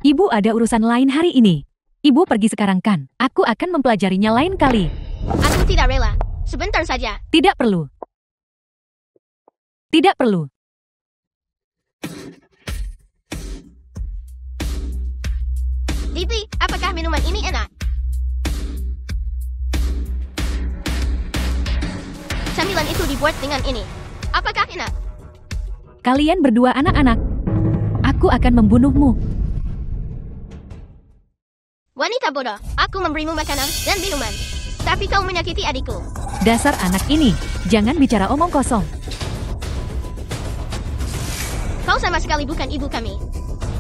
Ibu ada urusan lain hari ini. Ibu pergi sekarang kan? Aku akan mempelajarinya lain kali. Aku tidak rela. Sebentar saja. Tidak perlu. Tidak perlu. Bibi, apakah minuman ini enak? Camilan itu dibuat dengan ini. Apakah enak? Kalian berdua anak-anak. Aku akan membunuhmu. Wanita bodoh, aku memberimu makanan dan minuman. Tapi kau menyakiti adikku. Dasar anak ini, jangan bicara omong kosong. Kau sama sekali bukan ibu kami.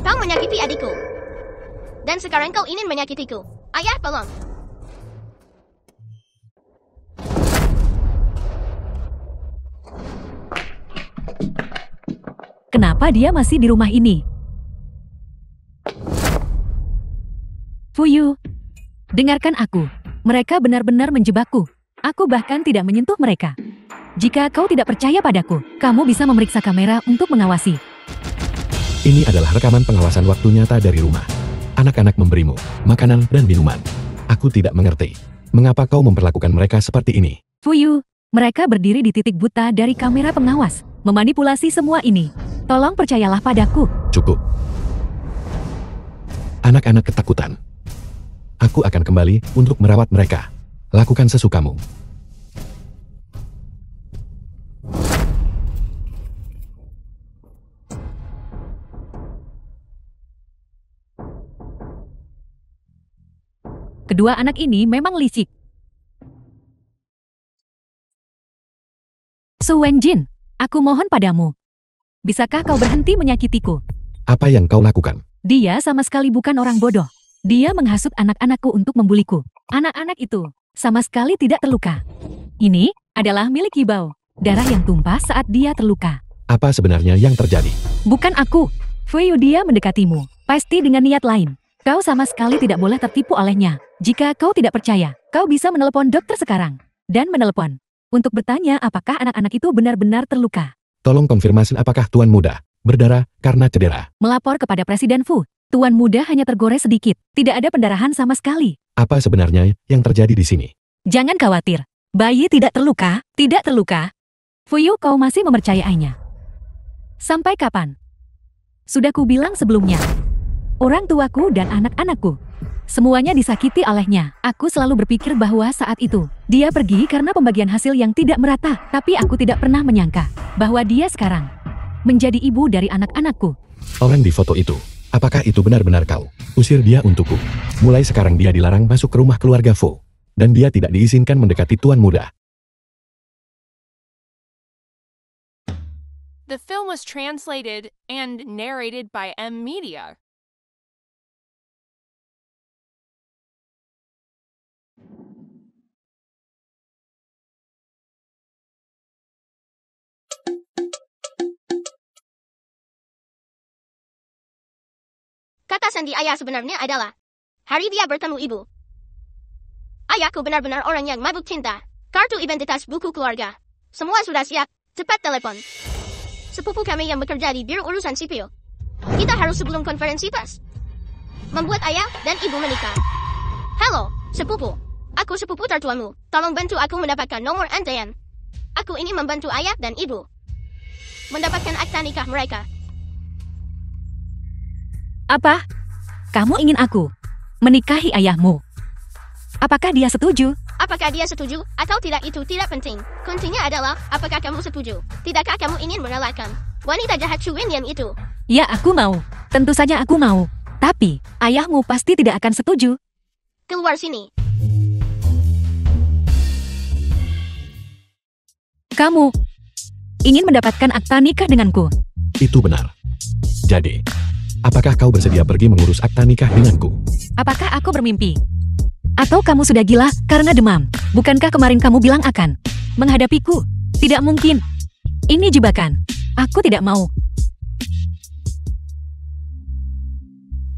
Kau menyakiti adikku. Dan sekarang kau ingin menyakitiku. Ayah, tolong. Kenapa dia masih di rumah ini? Fuyu, dengarkan aku. Mereka benar-benar menjebakku. Aku bahkan tidak menyentuh mereka. Jika kau tidak percaya padaku, kamu bisa memeriksa kamera untuk mengawasi. Ini adalah rekaman pengawasan waktu nyata dari rumah. Anak-anak memberimu makanan dan minuman. Aku tidak mengerti. Mengapa kau memperlakukan mereka seperti ini? Fuyu, mereka berdiri di titik buta dari kamera pengawas, memanipulasi semua ini. Tolong percayalah padaku. Cukup. Anak-anak ketakutan. Aku akan kembali untuk merawat mereka. Lakukan sesukamu. Kedua anak ini memang licik. Su Wenjin, aku mohon padamu. Bisakah kau berhenti menyakitiku? Apa yang kau lakukan? Dia sama sekali bukan orang bodoh. Dia menghasut anak-anakku untuk membuliku. Anak-anak itu sama sekali tidak terluka. Ini adalah milik Yibao. Darah yang tumpah saat dia terluka. Apa sebenarnya yang terjadi? Bukan aku. Fuyu, dia mendekatimu. Pasti dengan niat lain. Kau sama sekali tidak boleh tertipu olehnya. Jika kau tidak percaya, kau bisa menelepon dokter sekarang. Dan menelepon. Untuk bertanya apakah anak-anak itu benar-benar terluka. Tolong konfirmasi apakah Tuan Muda berdarah karena cedera. Melapor kepada Presiden Fu. Tuan Muda hanya tergores sedikit. Tidak ada pendarahan sama sekali. Apa sebenarnya yang terjadi di sini? Jangan khawatir. Bayi tidak terluka. Tidak terluka. Fuyu, kau masih mempercayainya. Sampai kapan? Sudah kubilang sebelumnya. Orang tuaku dan anak-anakku. Semuanya disakiti olehnya. Aku selalu berpikir bahwa saat itu, dia pergi karena pembagian hasil yang tidak merata. Tapi aku tidak pernah menyangka bahwa dia sekarang menjadi ibu dari anak-anakku. Orang di foto itu, apakah itu benar-benar kau? Usir dia untukku. Mulai sekarang dia dilarang masuk ke rumah keluarga Fu. Dan dia tidak diizinkan mendekati Tuan Muda. The film was translated and narrated by M Media. Kata sandi ayah sebenarnya adalah, hari dia bertemu ibu. Ayahku benar-benar orang yang mabuk cinta. Kartu identitas buku keluarga. Semua sudah siap, cepat telepon. Sepupu kami yang bekerja di Biro Urusan Sipil. Kita harus sebelum konferensi pers membuat ayah dan ibu menikah. Halo, sepupu. Aku sepupu tertuamu. Tolong bantu aku mendapatkan nomor antrean. Aku ini membantu ayah dan ibu mendapatkan akta nikah mereka. Apa? Kamu ingin aku menikahi ayahmu? Apakah dia setuju? Apakah dia setuju atau tidak itu tidak penting. Kuncinya adalah, apakah kamu setuju? Tidakkah kamu ingin mengalahkan wanita jahat Su Wenyan itu? Ya, aku mau. Tentu saja aku mau. Tapi, ayahmu pasti tidak akan setuju. Keluar sini. Kamu ingin mendapatkan akta nikah denganku? Itu benar. Jadi, apakah kau bersedia pergi mengurus akta nikah denganku? Apakah aku bermimpi? Atau kamu sudah gila karena demam? Bukankah kemarin kamu bilang akan menghadapiku? Tidak mungkin. Ini jebakan. Aku tidak mau.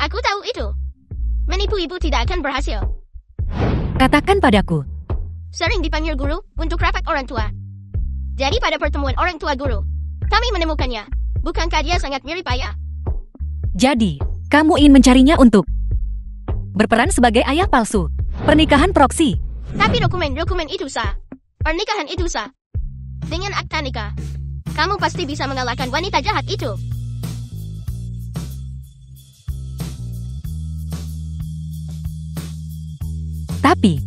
Aku tahu itu. Menipu ibu tidak akan berhasil. Katakan padaku. Sering dipanggil guru untuk rapat orang tua. Jadi pada pertemuan orang tua guru, kami menemukannya. Bukankah dia sangat mirip ayah? Jadi, kamu ingin mencarinya untuk berperan sebagai ayah palsu. Pernikahan proksi. Tapi dokumen itu sah. Pernikahan itu sah. Dengan akta nikah, kamu pasti bisa mengalahkan wanita jahat itu. Tapi,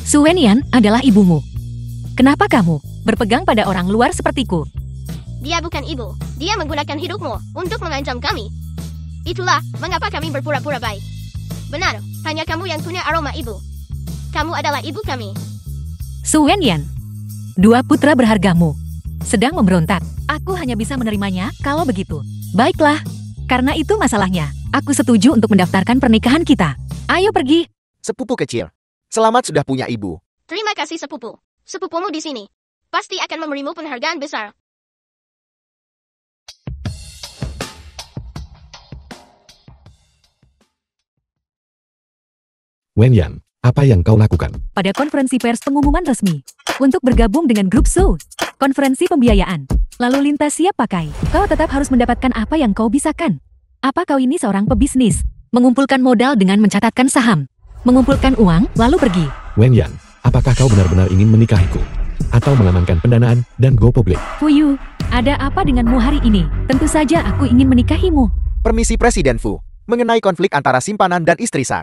Su Wenyan adalah ibumu. Kenapa kamu berpegang pada orang luar sepertiku? Dia bukan ibu. Dia menggunakan hidupmu untuk mengancam kami. Itulah mengapa kami berpura-pura baik. Benar, hanya kamu yang punya aroma ibu. Kamu adalah ibu kami. Su Wenyan, dua putra berhargamu sedang memberontak. Aku hanya bisa menerimanya kalau begitu. Baiklah, karena itu masalahnya. Aku setuju untuk mendaftarkan pernikahan kita. Ayo pergi. Sepupu kecil. Selamat sudah punya ibu. Terima kasih sepupu. Sepupumu di sini pasti akan memberimu penghargaan besar. Wenyan, apa yang kau lakukan? Pada konferensi pers pengumuman resmi untuk bergabung dengan grup Su, konferensi pembiayaan, lalu lintas siap pakai. Kau tetap harus mendapatkan apa yang kau bisakan. Apa kau ini seorang pebisnis? Mengumpulkan modal dengan mencatatkan saham, mengumpulkan uang, lalu pergi. Wenyan, apakah kau benar-benar ingin menikahiku? Atau mengamankan pendanaan dan go public? Fuyu, ada apa denganmu hari ini? Tentu saja aku ingin menikahimu. Permisi Presiden Fu. Mengenai konflik antara simpanan dan istri Sah.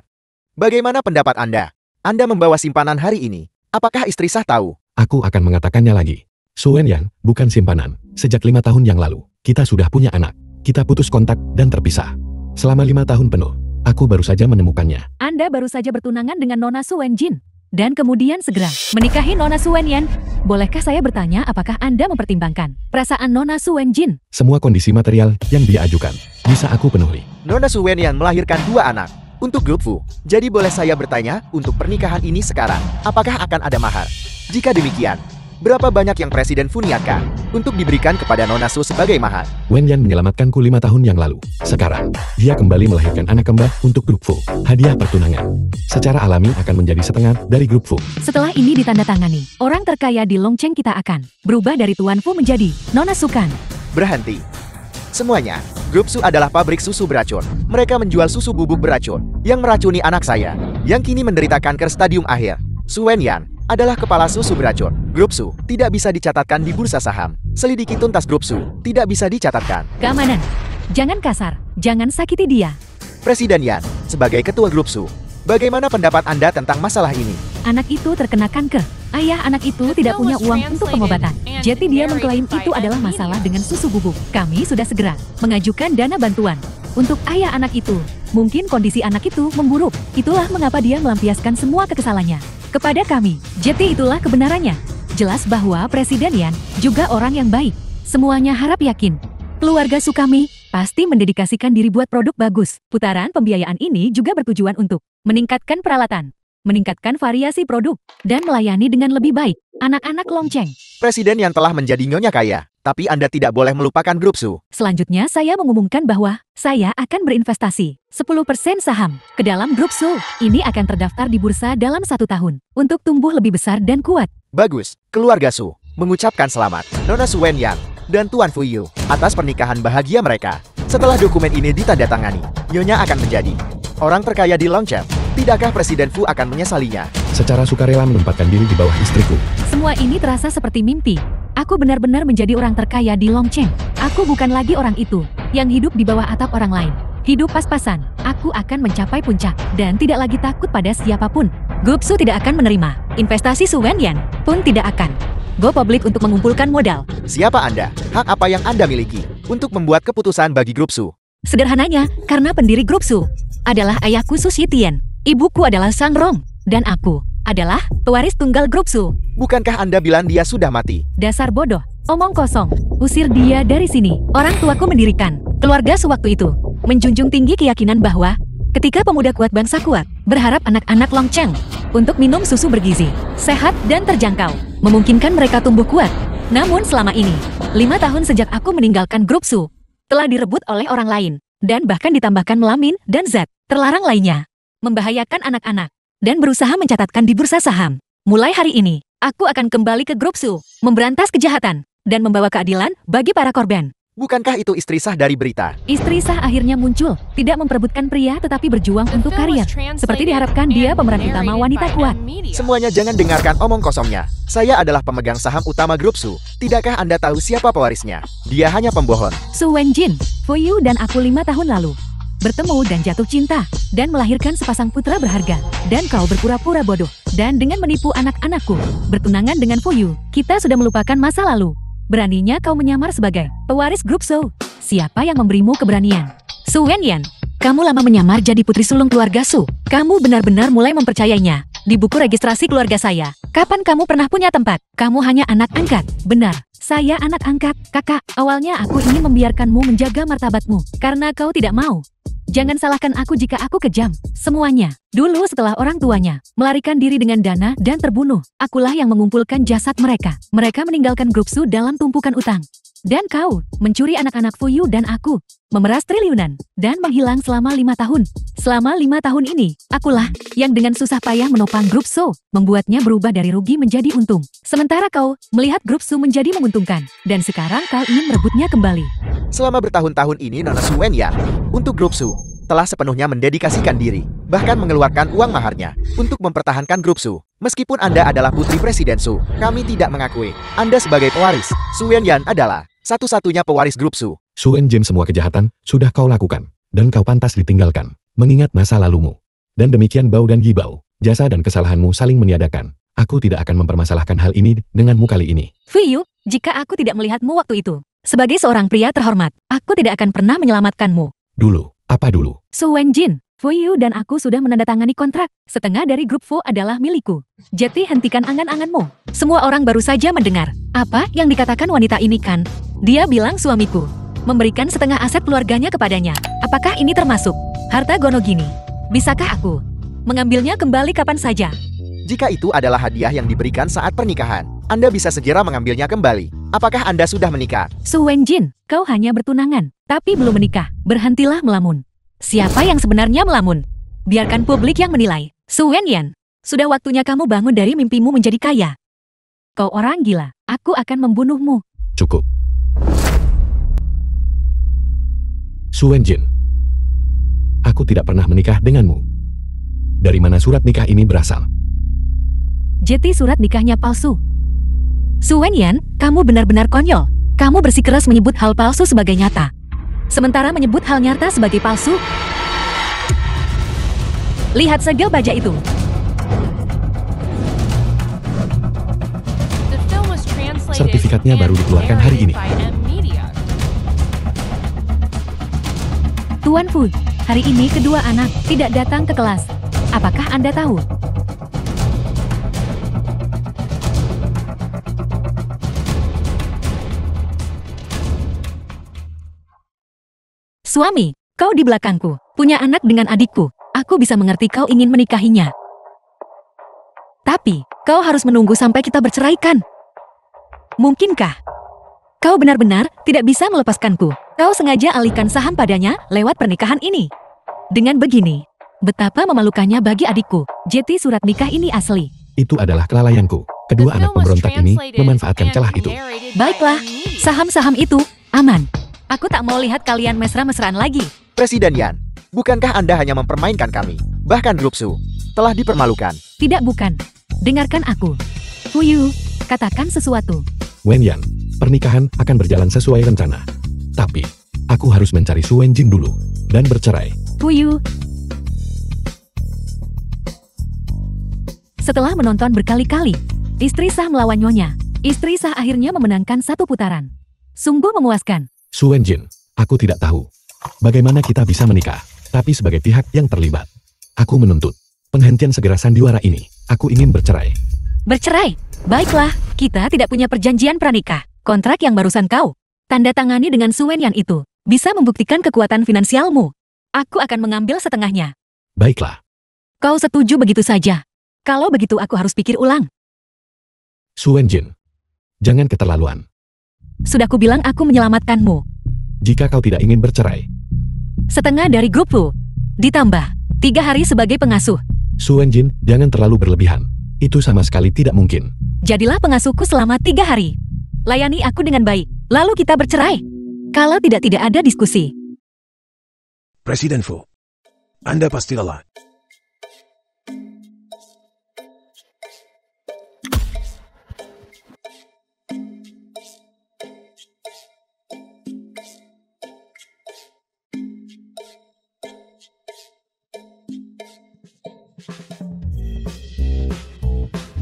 Bagaimana pendapat Anda? Anda membawa simpanan hari ini. Apakah istri Sah tahu? Aku akan mengatakannya lagi. Su Wenyan, bukan simpanan. Sejak 5 tahun yang lalu, kita sudah punya anak. Kita putus kontak dan terpisah. Selama 5 tahun penuh, Aku baru saja menemukannya. Anda baru saja bertunangan dengan Nona Su Wenjin. Dan kemudian segera menikahi Nona Su Wenyan. Bolehkah saya bertanya apakah Anda mempertimbangkan perasaan Nona Su Wenjin? Semua kondisi material yang dia ajukan bisa aku penuhi. Nona Su Wenyan melahirkan 2 anak untuk grup Fu. Jadi boleh saya bertanya, untuk pernikahan ini sekarang, apakah akan ada mahar? Jika demikian, berapa banyak yang Presiden Fu niatkan untuk diberikan kepada Nona Su sebagai mahar? Wenyan menyelamatkanku 5 tahun yang lalu. Sekarang, dia kembali melahirkan anak kembar untuk grup Fu. Hadiah pertunangan. Secara alami akan menjadi setengah dari grup Fu. Setelah ini ditandatangani, orang terkaya di Longcheng kita akan berubah dari Tuan Fu menjadi Nona Sukan. Berhenti. Semuanya, grup Su adalah pabrik susu beracun. Mereka menjual susu bubuk beracun yang meracuni anak saya, yang kini menderita kanker stadium akhir. Su Wenyan adalah kepala susu beracun. Grup Su tidak bisa dicatatkan di bursa saham. Selidiki tuntas grup Su tidak bisa dicatatkan. Keamanan. Jangan kasar, jangan sakiti dia. Presiden Yan, sebagai ketua grup Su, bagaimana pendapat Anda tentang masalah ini? Anak itu terkena kanker. Ayah anak itu tidak punya uang untuk pengobatan. Jadi dia mengklaim itu adalah masalah dengan susu bubuk. Kami sudah segera mengajukan dana bantuan untuk ayah anak itu. Mungkin kondisi anak itu memburuk. Itulah mengapa dia melampiaskan semua kekesalannya kepada kami. Jadi itulah kebenarannya. Jelas bahwa Presiden Yan juga orang yang baik. Semuanya harap yakin. Keluarga Sukami pasti mendedikasikan diri buat produk bagus. Putaran pembiayaan ini juga bertujuan untuk meningkatkan peralatan, meningkatkan variasi produk, dan melayani dengan lebih baik anak-anak Longcheng. Presiden yang telah menjadi nyonya kaya, tapi Anda tidak boleh melupakan grup Su. Selanjutnya saya mengumumkan bahwa saya akan berinvestasi 10% saham ke dalam grup Su. Ini akan terdaftar di bursa dalam 1 tahun untuk tumbuh lebih besar dan kuat. Bagus, keluarga Su mengucapkan selamat Nona Su Wenyan dan Tuan Fu Yu atas pernikahan bahagia mereka. Setelah dokumen ini ditandatangani, Nyonya akan menjadi orang terkaya di Longcheng. Tidakkah Presiden Fu akan menyesalinya? Secara sukarela menempatkan diri di bawah istriku. Semua ini terasa seperti mimpi. Aku benar-benar menjadi orang terkaya di Longcheng. Aku bukan lagi orang itu yang hidup di bawah atap orang lain. Hidup pas-pasan, aku akan mencapai puncak dan tidak lagi takut pada siapapun. Grup Su tidak akan menerima. Investasi Su Wenyan pun tidak akan go publik untuk mengumpulkan modal. Siapa Anda? Hak apa yang Anda miliki untuk membuat keputusan bagi grup Su? Sederhananya, karena pendiri grup Su adalah ayahku Su Shitian, ibuku adalah Sang Rong, dan aku adalah pewaris tunggal grup Su. Bukankah Anda bilang dia sudah mati? Dasar bodoh, omong kosong. Usir dia dari sini. Orang tuaku mendirikan keluarga sewaktu itu menjunjung tinggi keyakinan bahwa ketika pemuda kuat bangsa kuat, berharap anak-anak Longcheng untuk minum susu bergizi, sehat dan terjangkau, memungkinkan mereka tumbuh kuat. Namun selama ini, 5 tahun sejak aku meninggalkan grup Su, telah direbut oleh orang lain, dan bahkan ditambahkan melamin dan zat terlarang lainnya, membahayakan anak-anak, dan berusaha mencatatkan di bursa saham. Mulai hari ini, aku akan kembali ke grup Su, memberantas kejahatan, dan membawa keadilan bagi para korban. Bukankah itu istri sah dari berita? Istri sah akhirnya muncul, tidak memperebutkan pria tetapi berjuang untuk karier. Seperti diharapkan dia pemeran utama wanita kuat. Semuanya jangan dengarkan omong kosongnya. Saya adalah pemegang saham utama grup Su. Tidakkah Anda tahu siapa pewarisnya? Dia hanya pembohong. Su Wenjin, Fu Yu dan aku 5 tahun lalu bertemu dan jatuh cinta, dan melahirkan sepasang putra berharga. Dan kau berpura-pura bodoh. Dan dengan menipu anak-anakku, bertunangan dengan Fu Yu, kita sudah melupakan masa lalu. Beraninya kau menyamar sebagai pewaris grup Su. Siapa yang memberimu keberanian? Su Wenyan, kamu lama menyamar jadi putri sulung keluarga Su. Kamu benar-benar mulai mempercayainya. Di buku registrasi keluarga saya, kapan kamu pernah punya tempat? Kamu hanya anak angkat. Benar, saya anak angkat. Kakak, awalnya aku ingin membiarkanmu menjaga martabatmu, karena kau tidak mau. Jangan salahkan aku jika aku kejam. Semuanya, dulu setelah orang tuanya melarikan diri dengan dana dan terbunuh, akulah yang mengumpulkan jasad mereka. Mereka meninggalkan grup Su dalam tumpukan utang. Dan kau, mencuri anak-anak Fu Yu dan aku, memeras triliunan, dan menghilang selama 5 tahun. Selama 5 tahun ini, akulah yang dengan susah payah menopang grup Su, membuatnya berubah dari rugi menjadi untung. Sementara kau, melihat grup Su menjadi menguntungkan, dan sekarang kau ingin merebutnya kembali. Selama bertahun-tahun ini Nona Su Wenyan untuk grup Su telah sepenuhnya mendedikasikan diri, bahkan mengeluarkan uang maharnya untuk mempertahankan grup Su. Meskipun Anda adalah putri Presiden Su, kami tidak mengakui Anda sebagai pewaris. Su Wenyan adalah satu-satunya pewaris grup Su. Su Wenjin, semua kejahatan sudah kau lakukan, dan kau pantas ditinggalkan, mengingat masa lalumu. Dan demikian Bau dan Gibau, jasa dan kesalahanmu saling meniadakan. Aku tidak akan mempermasalahkan hal ini denganmu kali ini. Fu Yu, jika aku tidak melihatmu waktu itu, sebagai seorang pria terhormat, aku tidak akan pernah menyelamatkanmu. Dulu, apa dulu? Su Wenjin, Fuyu dan aku sudah menandatangani kontrak. Setengah dari grup Fu adalah milikku. Jadi hentikan angan-anganmu. Semua orang baru saja mendengar. Apa yang dikatakan wanita ini kan? Dia bilang suamiku memberikan setengah aset keluarganya kepadanya. Apakah ini termasuk harta Gonogini? Bisakah aku mengambilnya kembali kapan saja? Jika itu adalah hadiah yang diberikan saat pernikahan, Anda bisa segera mengambilnya kembali. Apakah Anda sudah menikah? Su Wenjin, kau hanya bertunangan, tapi belum menikah. Berhentilah melamun. Siapa yang sebenarnya melamun? Biarkan publik yang menilai. Su Wenyan, sudah waktunya kamu bangun dari mimpimu menjadi kaya. Kau orang gila, aku akan membunuhmu. Cukup. Su Wenjin, aku tidak pernah menikah denganmu. Dari mana surat nikah ini berasal? Jadi surat nikahnya palsu. Su Wenyan, kamu benar-benar konyol. Kamu bersikeras menyebut hal palsu sebagai nyata. Sementara menyebut hal nyata sebagai palsu. Lihat segel baja itu. The film was translated Sertifikatnya baru and dikeluarkan hari ini. narrated by M Media. Tuan Fu, hari ini kedua anak tidak datang ke kelas. Apakah Anda tahu? Suami, kau di belakangku, punya anak dengan adikku. Aku bisa mengerti kau ingin menikahinya. Tapi, kau harus menunggu sampai kita berceraikan. Mungkinkah? Kau benar-benar tidak bisa melepaskanku. Kau sengaja alihkan saham padanya lewat pernikahan ini. Dengan begini, betapa memalukannya bagi adikku. Jadi surat nikah ini asli. Itu adalah kelalaianku. The Kedua anak film was pemberontak ini translated memanfaatkan and celah itu. narrated by Baiklah, M Media. saham-saham itu aman. Aku tak mau lihat kalian mesra-mesraan lagi. Presiden Yan, bukankah Anda hanya mempermainkan kami? Bahkan grup Su telah dipermalukan. Tidak, bukan. Dengarkan aku. Fuyu, katakan sesuatu. Wenyan, pernikahan akan berjalan sesuai rencana. Tapi, aku harus mencari Su Wenjin dulu dan bercerai. Fuyu. Setelah menonton berkali-kali, istri sah melawan nyonya. Istri sah akhirnya memenangkan satu putaran. Sungguh memuaskan. Su Wenjin, aku tidak tahu bagaimana kita bisa menikah. Tapi sebagai pihak yang terlibat, aku menuntut penghentian segera sandiwara ini. Aku ingin bercerai. Bercerai? Baiklah, kita tidak punya perjanjian pranikah. Kontrak yang barusan kau tanda tangani dengan Su Wenyan itu bisa membuktikan kekuatan finansialmu. Aku akan mengambil setengahnya. Baiklah, Kau setuju begitu saja? Kalau begitu aku harus pikir ulang. Su Wenjin, jangan keterlaluan. Sudah kubilang aku menyelamatkanmu. Jika kau tidak ingin bercerai, Setengah dari grupku. Ditambah 3 hari sebagai pengasuh. Su Wenjin, jangan terlalu berlebihan. Itu sama sekali tidak mungkin. Jadilah pengasuhku selama 3 hari. Layani aku dengan baik. Lalu kita bercerai. Kalau tidak ada diskusi. Presiden Fu, Anda pasti lelah.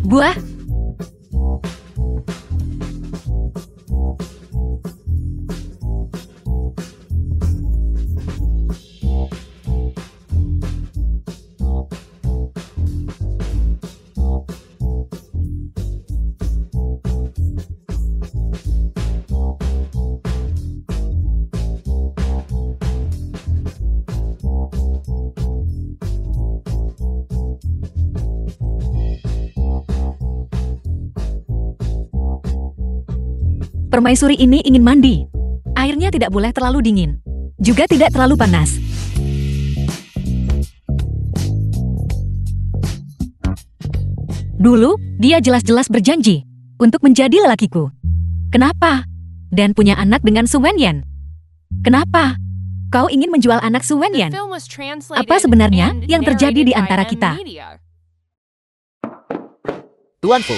Buah. Permaisuri ini ingin mandi. Airnya tidak boleh terlalu dingin. Juga tidak terlalu panas. Dulu, dia jelas-jelas berjanji untuk menjadi lelakiku. Kenapa? Dan punya anak dengan Su Wenyan. Kenapa? Kau ingin menjual anak Su The Wenyan? film was translated Apa sebenarnya and yang terjadi di narrated by antara M kita? Media. Tuan Fu,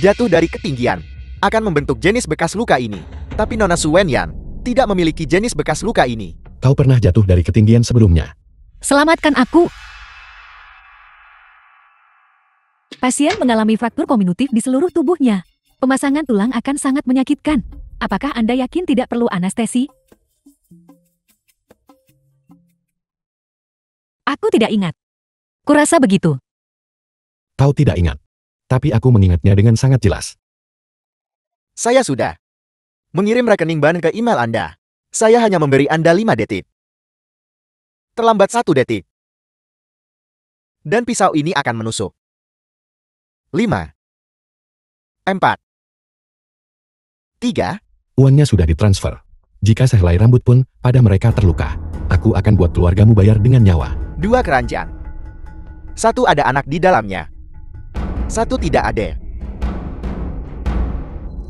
jatuh dari ketinggian akan membentuk jenis bekas luka ini. Tapi Nona Su Wenyan tidak memiliki jenis bekas luka ini. Kau pernah jatuh dari ketinggian sebelumnya. Selamatkan aku. Pasien mengalami fraktur kominutif di seluruh tubuhnya. Pemasangan tulang akan sangat menyakitkan. Apakah Anda yakin tidak perlu anestesi? Aku tidak ingat. Kurasa begitu. Kau tidak ingat. Tapi aku mengingatnya dengan sangat jelas. Saya sudah mengirim rekening ban ke email Anda. Saya hanya memberi Anda 5 detik. Terlambat 1 detik. Dan pisau ini akan menusuk. 5, 4, 3. Uangnya sudah ditransfer. Jika sehelai rambut pun pada mereka terluka, aku akan buat keluargamu bayar dengan nyawa. 2 keranjang. 1 ada anak di dalamnya. 1 tidak ada.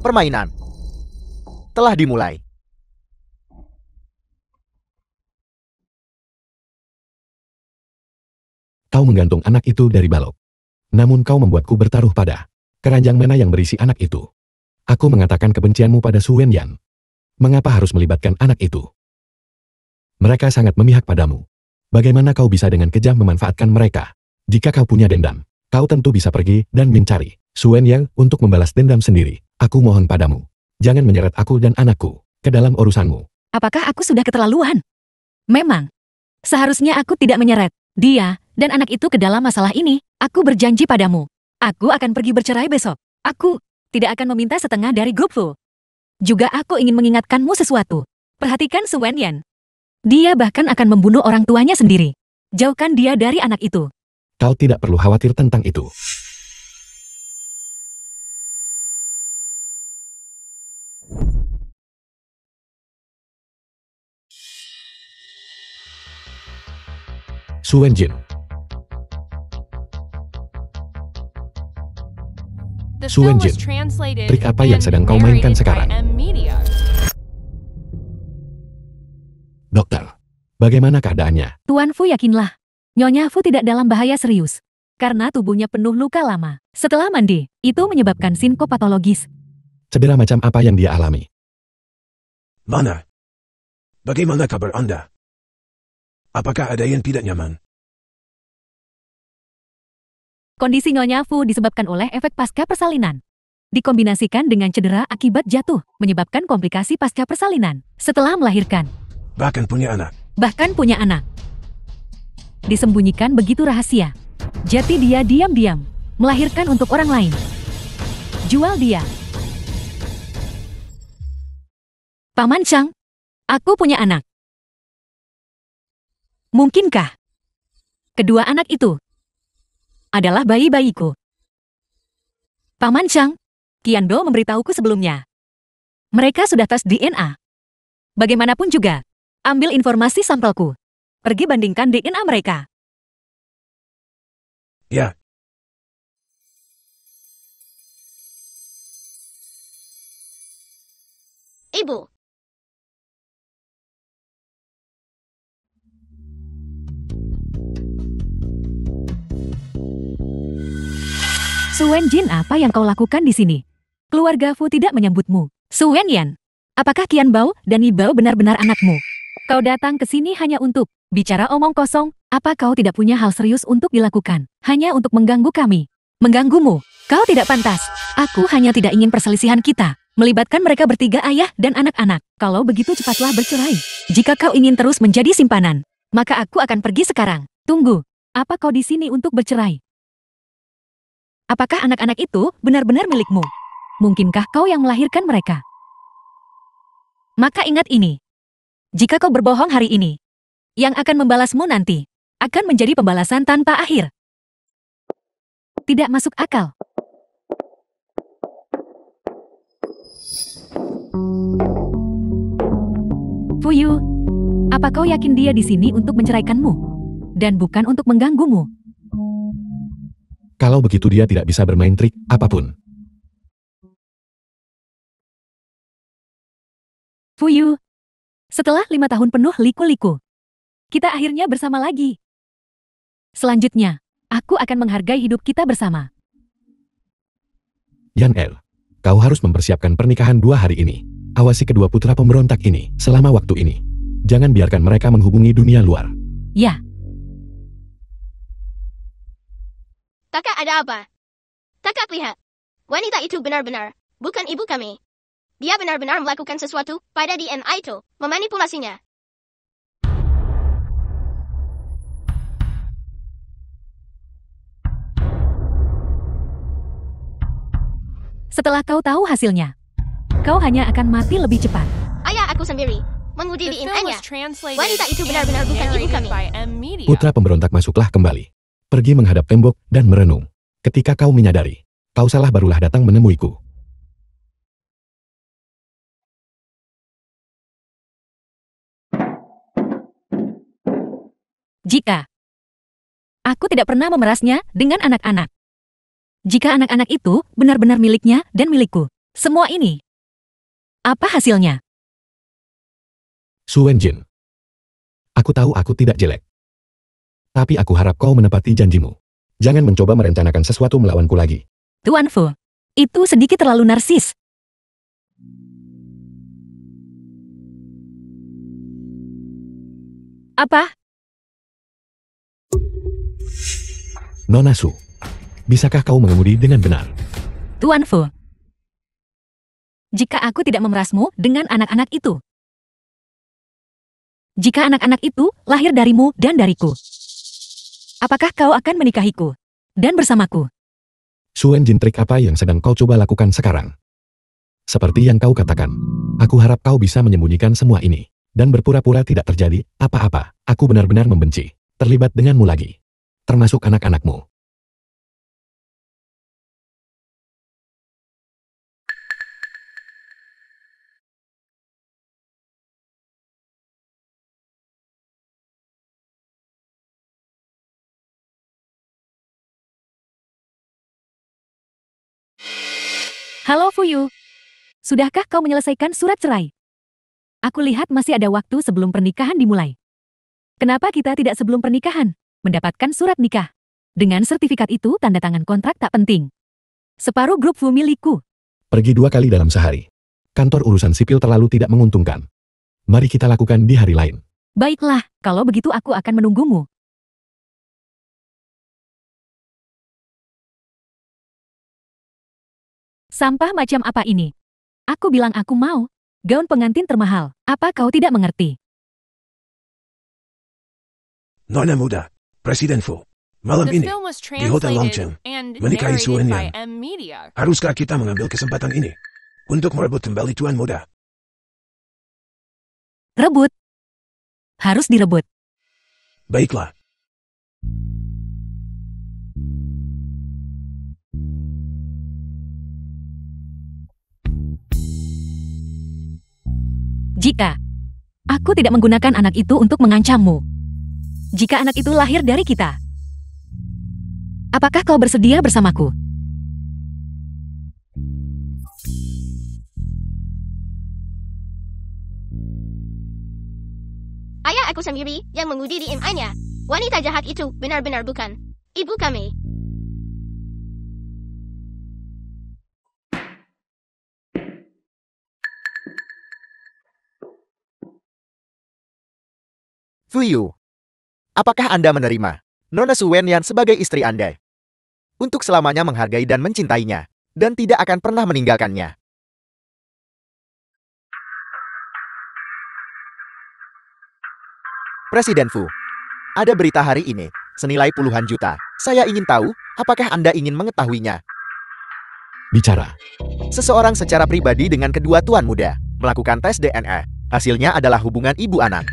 Permainan telah dimulai. Kau menggantung anak itu dari balok. Namun kau membuatku bertaruh pada keranjang mana yang berisi anak itu. Aku mengatakan kebencianmu pada Su Wenyan. Mengapa harus melibatkan anak itu? Mereka sangat memihak padamu. Bagaimana kau bisa dengan kejam memanfaatkan mereka? Jika kau punya dendam, kau tentu bisa pergi dan mencari Su Wenyan untuk membalas dendam sendiri. Aku mohon padamu, jangan menyeret aku dan anakku ke dalam urusanmu. Apakah aku sudah keterlaluan? Memang. Seharusnya aku tidak menyeret dia dan anak itu ke dalam masalah ini. Aku berjanji padamu. Aku akan pergi bercerai besok. Aku tidak akan meminta setengah dari Gupfu. Juga aku ingin mengingatkanmu sesuatu. Perhatikan Su Wenyan. Dia bahkan akan membunuh orang tuanya sendiri. Jauhkan dia dari anak itu. Kau tidak perlu khawatir tentang itu. Su Wenjin, The Su film was Wenjin, translated trik apa yang and sedang kau mainkan narrated by sekarang? M Media. dokter. Bagaimana keadaannya? Tuan Fu yakinlah. Nyonya Fu tidak dalam bahaya serius. Karena tubuhnya penuh luka lama. Setelah mandi, itu menyebabkan sinkopatologis. Cedera macam apa yang dia alami? Mana? Bagaimana kabar Anda? Apakah ada yang tidak nyaman? Kondisi Nyonya Fu disebabkan oleh efek pasca persalinan. Dikombinasikan dengan cedera akibat jatuh, menyebabkan komplikasi pasca persalinan. Setelah melahirkan, Bahkan punya anak. bahkan punya anak. Disembunyikan begitu rahasia. Jadi dia diam-diam melahirkan untuk orang lain. Jual dia. Paman Chang, aku punya anak. Mungkinkah kedua anak itu adalah bayi-bayiku? Paman Chang, Qianbo memberitahuku sebelumnya. Mereka sudah tes DNA. Bagaimanapun juga, ambil informasi sampelku. Pergi bandingkan DNA mereka. Ya, Ibu, Su Wenjin, apa yang kau lakukan di sini? Keluarga Fu tidak menyambutmu. Su Wenyan, apakah Qianbo dan Yibao benar-benar anakmu? Kau datang ke sini hanya untuk bicara omong kosong. Apa kau tidak punya hal serius untuk dilakukan? Hanya untuk mengganggu kami. Mengganggumu. Kau tidak pantas. Aku hanya tidak ingin perselisihan kita melibatkan mereka bertiga, ayah dan anak-anak. Kalau begitu cepatlah bercerai. Jika kau ingin terus menjadi simpanan, maka aku akan pergi sekarang. Tunggu, apa kau di sini untuk bercerai? Apakah anak-anak itu benar-benar milikmu? Mungkinkah kau yang melahirkan mereka? Maka ingat ini. Jika kau berbohong hari ini, yang akan membalasmu nanti akan menjadi pembalasan tanpa akhir. Tidak masuk akal. Fuyu, apa kau yakin dia di sini untuk menceraikanmu? Dan bukan untuk mengganggumu? Kalau begitu dia tidak bisa bermain trik apapun. Fuyu, setelah 5 tahun penuh liku-liku, kita akhirnya bersama lagi. Selanjutnya, aku akan menghargai hidup kita bersama. Yan El, kau harus mempersiapkan pernikahan 2 hari ini. Awasi kedua putra pemberontak ini selama waktu ini. Jangan biarkan mereka menghubungi dunia luar. Ya, kakak ada apa? Kakak lihat. Wanita itu benar-benar bukan ibu kami. Dia benar-benar melakukan sesuatu pada DNA itu, memanipulasinya. Setelah kau tahu hasilnya, kau hanya akan mati lebih cepat. Ayah aku sendiri menguji The di film Ayah. was translated Wanita itu and benar-benar bukan ibu narrated kami. by M Media. Putra pemberontak masuklah kembali. Pergi menghadap tembok dan merenung. Ketika kau menyadari, kau salah barulah datang menemuiku. Jika aku tidak pernah memerasnya dengan anak-anak. Jika anak-anak itu benar-benar miliknya dan milikku. Semua ini. Apa hasilnya? Su Wenjin. Aku tahu aku tidak jelek. Tapi aku harap kau menepati janjimu. Jangan mencoba merencanakan sesuatu melawanku lagi. Tuan Fu, itu sedikit terlalu narsis. Apa? Nona Su, bisakah kau mengemudi dengan benar? Tuan Fu. Jika aku tidak memerasmu dengan anak-anak itu. Jika anak-anak itu lahir darimu dan dariku. Apakah kau akan menikahiku? Dan bersamaku? Su Wenjin, trik apa yang sedang kau coba lakukan sekarang? Seperti yang kau katakan, aku harap kau bisa menyembunyikan semua ini. Dan berpura-pura tidak terjadi apa-apa. Aku benar-benar membenci terlibat denganmu lagi. Termasuk anak-anakmu. Halo Fuyu. Sudahkah kau menyelesaikan surat cerai? Aku lihat masih ada waktu sebelum pernikahan dimulai. Kenapa kita tidak sebelum pernikahan mendapatkan surat nikah? Dengan sertifikat itu tanda tangan kontrak tak penting. Separuh grup Fu milikku. Pergi 2 kali dalam sehari. Kantor urusan sipil terlalu tidak menguntungkan. Mari kita lakukan di hari lain. Baiklah, kalau begitu aku akan menunggumu. Sampah macam apa ini? Aku bilang aku mau. Gaun pengantin termahal. Apa kau tidak mengerti? Nona muda, Presiden Fu. Malam The ini, film was di Hotel translated Longchen, and menikahi Su narrated by Wenyan. M Media. Haruskah kita mengambil kesempatan ini untuk merebut kembali tuan muda? Rebut. Harus direbut. Baiklah. Jika aku tidak menggunakan anak itu untuk mengancammu. Jika anak itu lahir dari kita. Apakah kau bersedia bersamaku? Ayah aku sendiri yang menguji di MI-nya. Wanita jahat itu benar-benar bukan ibu kami. Fuyu, apakah Anda menerima Nona Su Wenyan sebagai istri Anda? Untuk selamanya menghargai dan mencintainya, dan tidak akan pernah meninggalkannya. Presiden Fu, ada berita hari ini, senilai puluhan juta. Saya ingin tahu, apakah Anda ingin mengetahuinya? Bicara. Seseorang secara pribadi dengan kedua tuan muda, melakukan tes DNA. Hasilnya adalah hubungan ibu anak.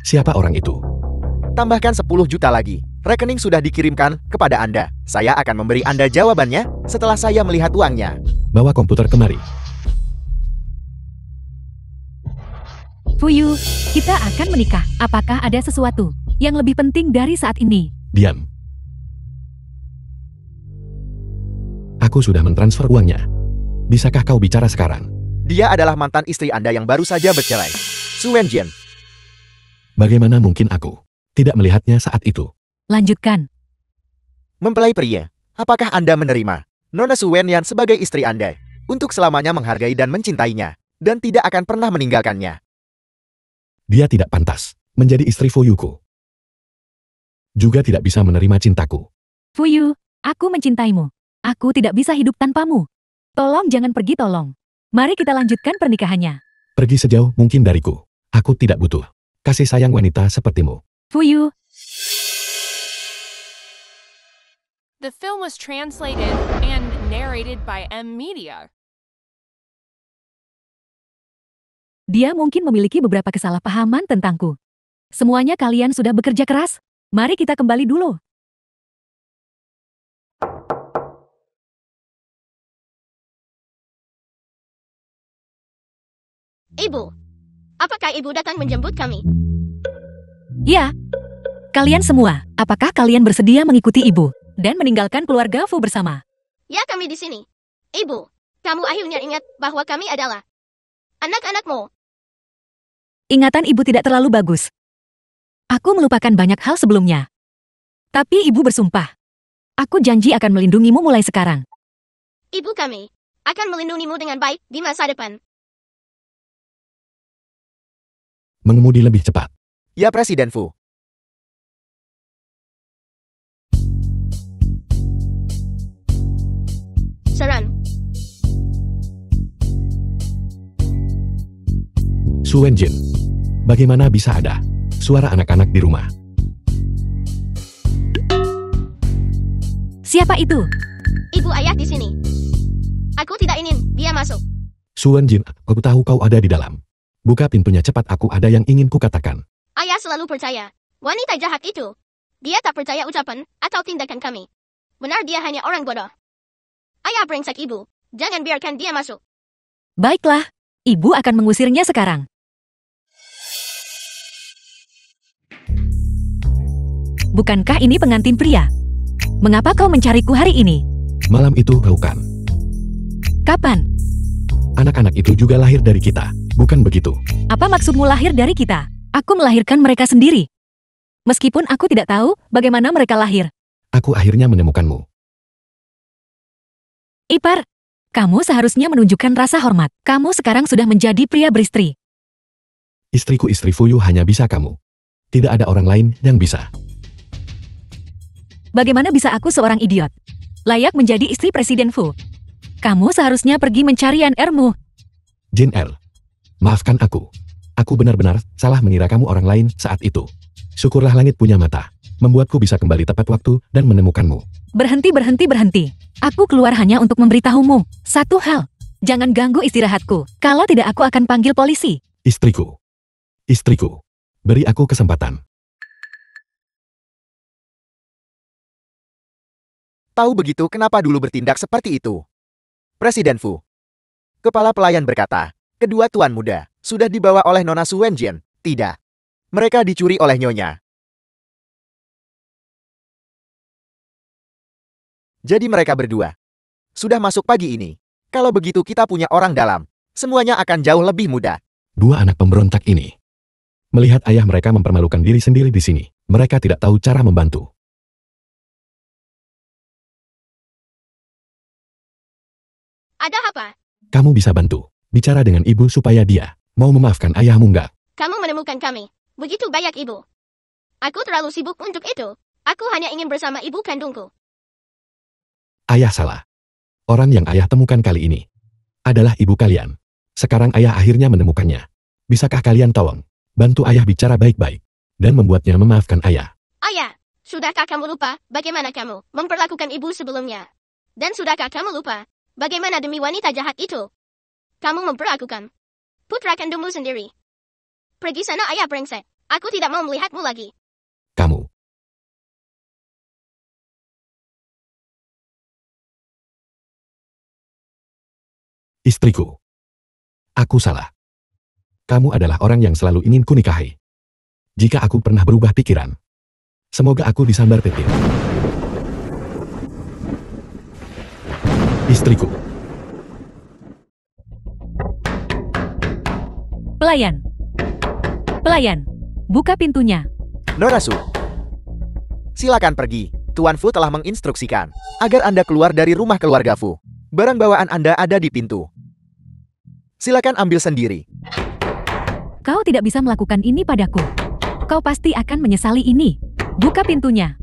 Siapa orang itu? Tambahkan 10 juta lagi. Rekening sudah dikirimkan kepada Anda. Saya akan memberi Anda jawabannya setelah saya melihat uangnya. Bawa komputer kemari. Fuyu, kita akan menikah. Apakah ada sesuatu yang lebih penting dari saat ini? Diam. Aku sudah mentransfer uangnya. Bisakah kau bicara sekarang? Dia adalah mantan istri Anda yang baru saja bercerai. Su Wenjian. Bagaimana mungkin aku tidak melihatnya saat itu? Lanjutkan. Mempelai pria, apakah Anda menerima Nona Su Wenyan sebagai istri Anda untuk selamanya menghargai dan mencintainya dan tidak akan pernah meninggalkannya? Dia tidak pantas menjadi istri Fuyuku. Juga tidak bisa menerima cintaku. Fuyu, aku mencintaimu. Aku tidak bisa hidup tanpamu. Tolong jangan pergi, tolong. Mari kita lanjutkan pernikahannya. Pergi sejauh mungkin dariku. Aku tidak butuh kasih sayang wanita sepertimu. Fuyu, The film was translated and narrated by M Media. Dia mungkin memiliki beberapa kesalahpahaman tentangku. Semuanya kalian sudah bekerja keras. Mari kita kembali dulu. Ibu, apakah ibu datang menjemput kami? Ya. Kalian semua, apakah kalian bersedia mengikuti ibu dan meninggalkan keluarga Fu bersama? Ya, kami di sini. Ibu, kamu akhirnya ingat bahwa kami adalah anak-anakmu. Ingatan ibu tidak terlalu bagus. Aku melupakan banyak hal sebelumnya. Tapi ibu bersumpah. Aku janji akan melindungimu mulai sekarang. Ibu kami akan melindungimu dengan baik di masa depan. Mengemudi lebih cepat. Ya, Presiden Fu. Seran. Su Wenjin. Bagaimana bisa ada suara anak-anak di rumah? Siapa itu? Ibu ayah di sini. Aku tidak ingin dia masuk. Su Wenjin, aku tahu kau ada di dalam. Buka pintunya cepat, aku ada yang ingin kukatakan. Ayah selalu percaya wanita jahat itu. Dia tak percaya ucapan atau tindakan kami. Benar, dia hanya orang bodoh. Ayah brengsek ibu. Jangan biarkan dia masuk. Baiklah, ibu akan mengusirnya sekarang. Bukankah ini pengantin pria? Mengapa kau mencariku hari ini? Malam itu kau kan. Kapan? Anak-anak itu juga lahir dari kita, bukan begitu? Apa maksudmu lahir dari kita? Aku melahirkan mereka sendiri. Meskipun aku tidak tahu bagaimana mereka lahir. Aku akhirnya menemukanmu. Ipar, kamu seharusnya menunjukkan rasa hormat. Kamu sekarang sudah menjadi pria beristri. Istriku, istri Fuyu, hanya bisa kamu. Tidak ada orang lain yang bisa. Bagaimana bisa aku seorang idiot? Layak menjadi istri Presiden Fu. Kamu seharusnya pergi mencari Yan Er-mu. Jin Er, maafkan aku. Aku benar-benar salah mengira kamu orang lain saat itu. Syukurlah langit punya mata, membuatku bisa kembali tepat waktu dan menemukanmu. Berhenti. Aku keluar hanya untuk memberitahumu satu hal. Jangan ganggu istirahatku. Kalau tidak, aku akan panggil polisi. Istriku. Istriku. Beri aku kesempatan. Tahu begitu kenapa dulu bertindak seperti itu? Presiden Fu. Kepala pelayan berkata, kedua tuan muda sudah dibawa oleh Nona Su Wenjin. Tidak. Mereka dicuri oleh nyonya. Jadi mereka berdua sudah masuk pagi ini. Kalau begitu kita punya orang dalam. Semuanya akan jauh lebih mudah. Dua anak pemberontak ini. Melihat ayah mereka mempermalukan diri sendiri di sini, mereka tidak tahu cara membantu. Ada apa? Kamu bisa bantu. Bicara dengan ibu supaya dia mau memaafkan ayahmu, enggak? Kamu menemukan kami. Begitu banyak ibu. Aku terlalu sibuk untuk itu. Aku hanya ingin bersama ibu kandungku. Ayah salah. Orang yang ayah temukan kali ini adalah ibu kalian. Sekarang ayah akhirnya menemukannya. Bisakah kalian tolong bantu ayah bicara baik-baik dan membuatnya memaafkan ayah? Ayah, sudahkah kamu lupa bagaimana kamu memperlakukan ibu sebelumnya? Dan sudahkah kamu lupa bagaimana demi wanita jahat itu kamu memperlakukan putra kandungmu sendiri? Pergi sana, ayah brengsek. Aku tidak mau melihatmu lagi. Kamu. Istriku. Aku salah. Kamu adalah orang yang selalu ingin kunikahi. Jika aku pernah berubah pikiran, semoga aku disambar petir. Istriku. Pelayan. Pelayan, buka pintunya. Nona Su. Silakan pergi. Tuan Fu telah menginstruksikan agar Anda keluar dari rumah keluarga Fu. Barang bawaan Anda ada di pintu. Silakan ambil sendiri. Kau tidak bisa melakukan ini padaku. Kau pasti akan menyesali ini. Buka pintunya.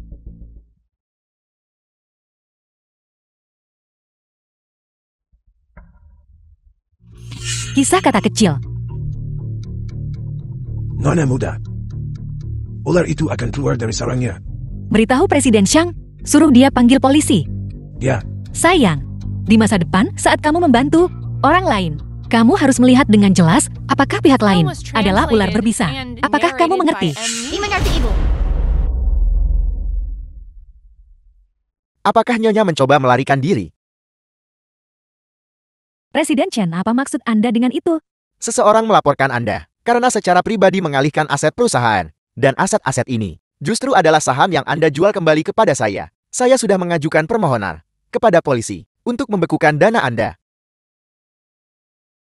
Kisah kata kecil. Nona muda. Ular itu akan keluar dari sarangnya. Beritahu Presiden Shang, suruh dia panggil polisi. Ya, Sayang, di masa depan saat kamu membantu orang lain, Kamu harus melihat dengan jelas apakah pihak lain Film was adalah ular translated berbisa. and Apakah kamu narrated mengerti? by M. Dimengerti, Ibu. Apakah Nyonya mencoba melarikan diri? Presiden Chen, apa maksud Anda dengan itu? Seseorang melaporkan Anda karena secara pribadi mengalihkan aset perusahaan. Dan aset-aset ini justru adalah saham yang Anda jual kembali kepada saya. Saya sudah mengajukan permohonan kepada polisi untuk membekukan dana Anda.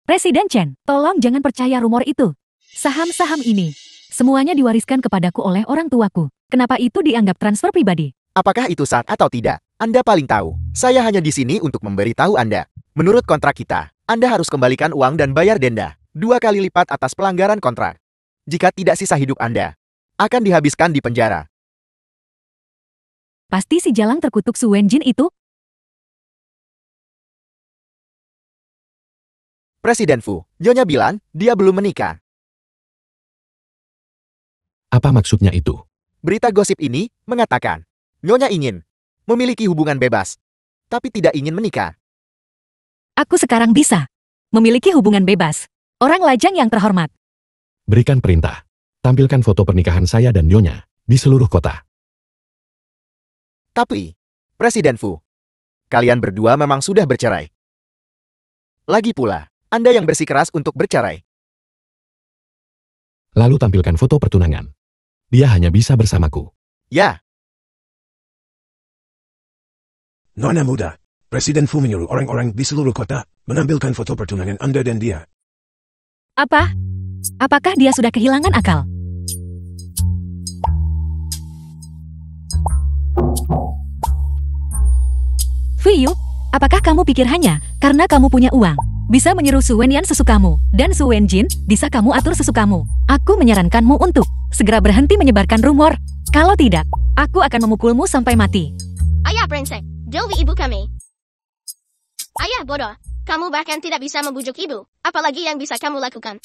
Presiden Chen, tolong jangan percaya rumor itu. Saham-saham ini, semuanya diwariskan kepadaku oleh orang tuaku. Kenapa itu dianggap transfer pribadi? Apakah itu sah atau tidak? Anda paling tahu. Saya hanya di sini untuk memberitahu Anda. Menurut kontrak kita, Anda harus kembalikan uang dan bayar denda 2 kali lipat atas pelanggaran kontrak. Jika tidak, sisa hidup Anda akan dihabiskan di penjara. Pasti si jalang terkutuk Su Wenjin itu? Presiden Fu, Nyonya bilang dia belum menikah. Apa maksudnya itu? Berita gosip ini mengatakan Nyonya ingin memiliki hubungan bebas, tapi tidak ingin menikah. Aku sekarang bisa memiliki hubungan bebas. Orang lajang yang terhormat. Berikan perintah. Tampilkan foto pernikahan saya dan Nyonya di seluruh kota. Tapi, Presiden Fu, kalian berdua memang sudah bercerai. Lagi pula, Anda yang bersikeras untuk bercerai. Lalu tampilkan foto pertunangan. Dia hanya bisa bersamaku. Ya, Nona muda, Presiden Fu menyuruh orang-orang di seluruh kota menampilkan foto pertunangan Anda dan dia. Apa? Apakah dia sudah kehilangan akal? Fuyu, apakah kamu pikir hanya karena kamu punya uang, bisa menyuruh Su Wenyan sesukamu, dan Su Wenjin bisa kamu atur sesukamu? Aku menyarankanmu untuk segera berhenti menyebarkan rumor. Kalau tidak, aku akan memukulmu sampai mati. Ayah brengsek, jauhi ibu kami. Ayah bodoh, kamu bahkan tidak bisa membujuk ibu. Apalagi yang bisa kamu lakukan?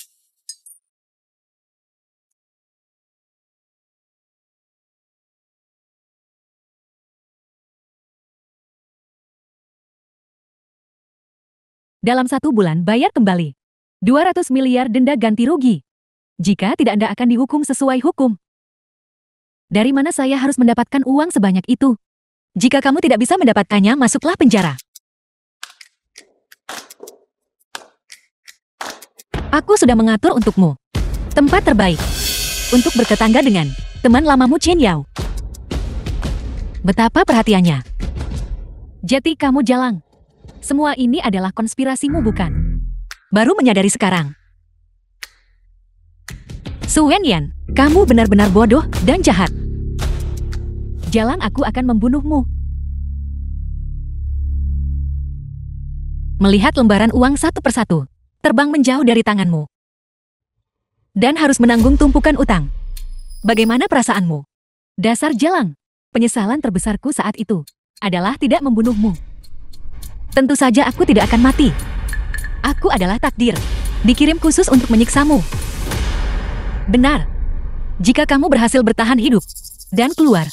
Dalam 1 bulan bayar kembali 200 miliar denda ganti rugi. Jika tidak, Anda akan dihukum sesuai hukum. Dari mana saya harus mendapatkan uang sebanyak itu? Jika kamu tidak bisa mendapatkannya, masuklah penjara. Aku sudah mengatur untukmu tempat terbaik untuk bertetangga dengan teman lamamu Chen Yao. Betapa perhatiannya. Jadi kamu jalang. Semua ini adalah konspirasimu, bukan? Baru menyadari sekarang. Su Wenyan, kamu benar-benar bodoh dan jahat. Jalang, aku akan membunuhmu. Melihat lembaran uang satu persatu terbang menjauh dari tanganmu. Dan harus menanggung tumpukan utang. Bagaimana perasaanmu? Dasar jalang. Penyesalan terbesarku saat itu adalah tidak membunuhmu. Tentu saja aku tidak akan mati. Aku adalah takdir. Dikirim khusus untuk menyiksamu. Benar. Jika kamu berhasil bertahan hidup dan keluar,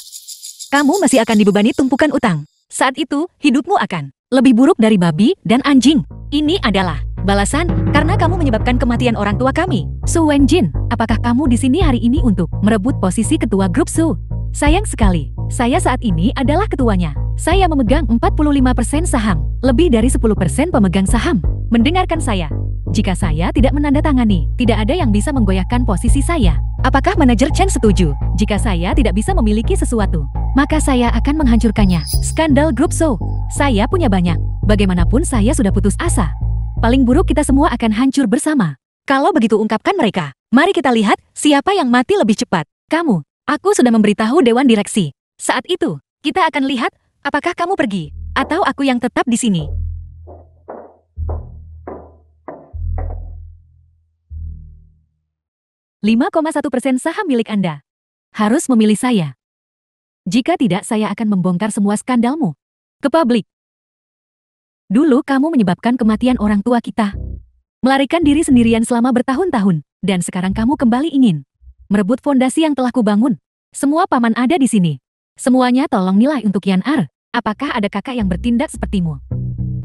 kamu masih akan dibebani tumpukan utang. Saat itu, hidupmu akan lebih buruk dari babi dan anjing. Ini adalah balasan karena kamu menyebabkan kematian orang tua kami. Su Wenjin, apakah kamu di sini hari ini untuk merebut posisi ketua grup Su? Sayang sekali, saya saat ini adalah ketuanya. Saya memegang 45% saham, lebih dari 10% pemegang saham. Mendengarkan saya. Jika saya tidak menandatangani, tidak ada yang bisa menggoyahkan posisi saya. Apakah manajer Chen setuju? Jika saya tidak bisa memiliki sesuatu, maka saya akan menghancurkannya. Skandal grup So. Saya punya banyak. Bagaimanapun saya sudah putus asa. Paling buruk kita semua akan hancur bersama. Kalau begitu, ungkapkan mereka. Mari kita lihat siapa yang mati lebih cepat. Kamu. Aku sudah memberitahu Dewan Direksi. Saat itu, kita akan lihat apakah kamu pergi atau aku yang tetap di sini. %5,1% saham milik Anda. Harus memilih saya. Jika tidak, saya akan membongkar semua skandalmu ke publik. Dulu kamu menyebabkan kematian orang tua kita. Melarikan diri sendirian selama bertahun-tahun. Dan sekarang kamu kembali ingin merebut fondasi yang telah kubangun. Semua paman ada di sini. Semuanya tolong nilai untuk Yan Ar. Apakah ada kakak yang bertindak sepertimu?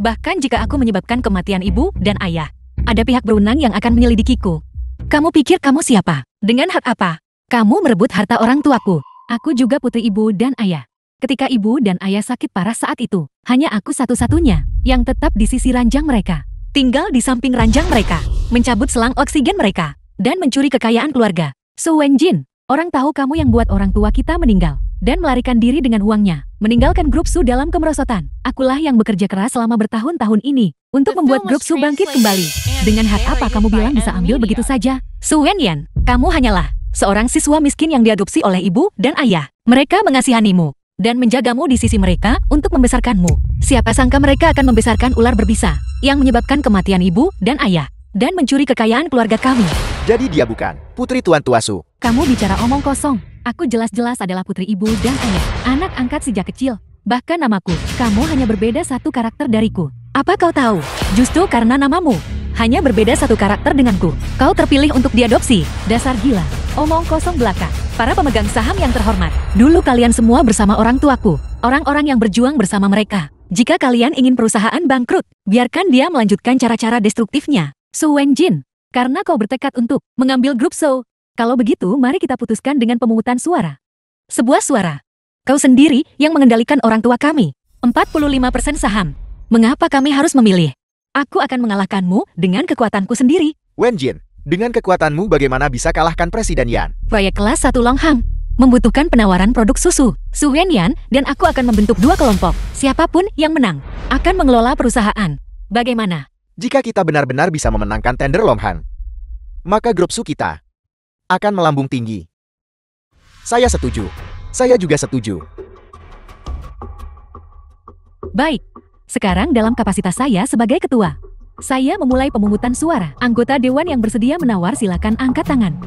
Bahkan jika aku menyebabkan kematian ibu dan ayah, Ada pihak berwenang yang akan menyelidikiku. Kamu pikir kamu siapa? Dengan hak apa? Kamu merebut harta orang tuaku. Aku juga putri ibu dan ayah. Ketika ibu dan ayah sakit parah saat itu, hanya aku satu-satunya yang tetap di sisi ranjang mereka. Tinggal di samping ranjang mereka, mencabut selang oksigen mereka, dan mencuri kekayaan keluarga. Su Wenjin, orang tahu kamu yang buat orang tua kita meninggal, dan melarikan diri dengan uangnya, meninggalkan grup Su dalam kemerosotan. Akulah yang bekerja keras selama bertahun-tahun ini, untuk membuat grup Su bangkit kembali. Dengan hak apa kamu bilang bisa ambil begitu saja? Su Wenyan, kamu hanyalah seorang siswa miskin yang diadopsi oleh ibu dan ayah. Mereka mengasihanimu dan menjagamu di sisi mereka untuk membesarkanmu. Siapa sangka mereka akan membesarkan ular berbisa yang menyebabkan kematian ibu dan ayah dan mencuri kekayaan keluarga kami. Jadi dia bukan putri Tuan Tuasu. Kamu bicara omong kosong. Aku jelas-jelas adalah putri ibu dan ayah. Anak angkat sejak kecil. Bahkan namaku. Kamu hanya berbeda satu karakter dariku. Apa kau tahu? Justru karena namamu hanya berbeda satu karakter denganku, kau terpilih untuk diadopsi. Dasar gila. Omong kosong belaka. Para pemegang saham yang terhormat. Dulu kalian semua bersama orang tuaku. Orang-orang yang berjuang bersama mereka. Jika kalian ingin perusahaan bangkrut, biarkan dia melanjutkan cara-cara destruktifnya. Su Wenjin, karena kau bertekad untuk mengambil grup Su. Kalau begitu, mari kita putuskan dengan pemungutan suara. Sebuah suara. Kau sendiri yang mengendalikan orang tua kami. 45% saham. Mengapa kami harus memilih? Aku akan mengalahkanmu dengan kekuatanku sendiri. Wenjin, dengan kekuatanmu bagaimana bisa kalahkan Presiden Yan? Proyek kelas 1 Longhang membutuhkan penawaran produk susu. Su Wenyan dan aku akan membentuk dua kelompok. Siapapun yang menang akan mengelola perusahaan. Bagaimana? Jika kita benar-benar bisa memenangkan tender Longhang, maka grup Su kita akan melambung tinggi. Saya setuju. Saya juga setuju. Baik. Sekarang dalam kapasitas saya sebagai ketua, saya memulai pemungutan suara. Anggota dewan yang bersedia menawar silakan angkat tangan.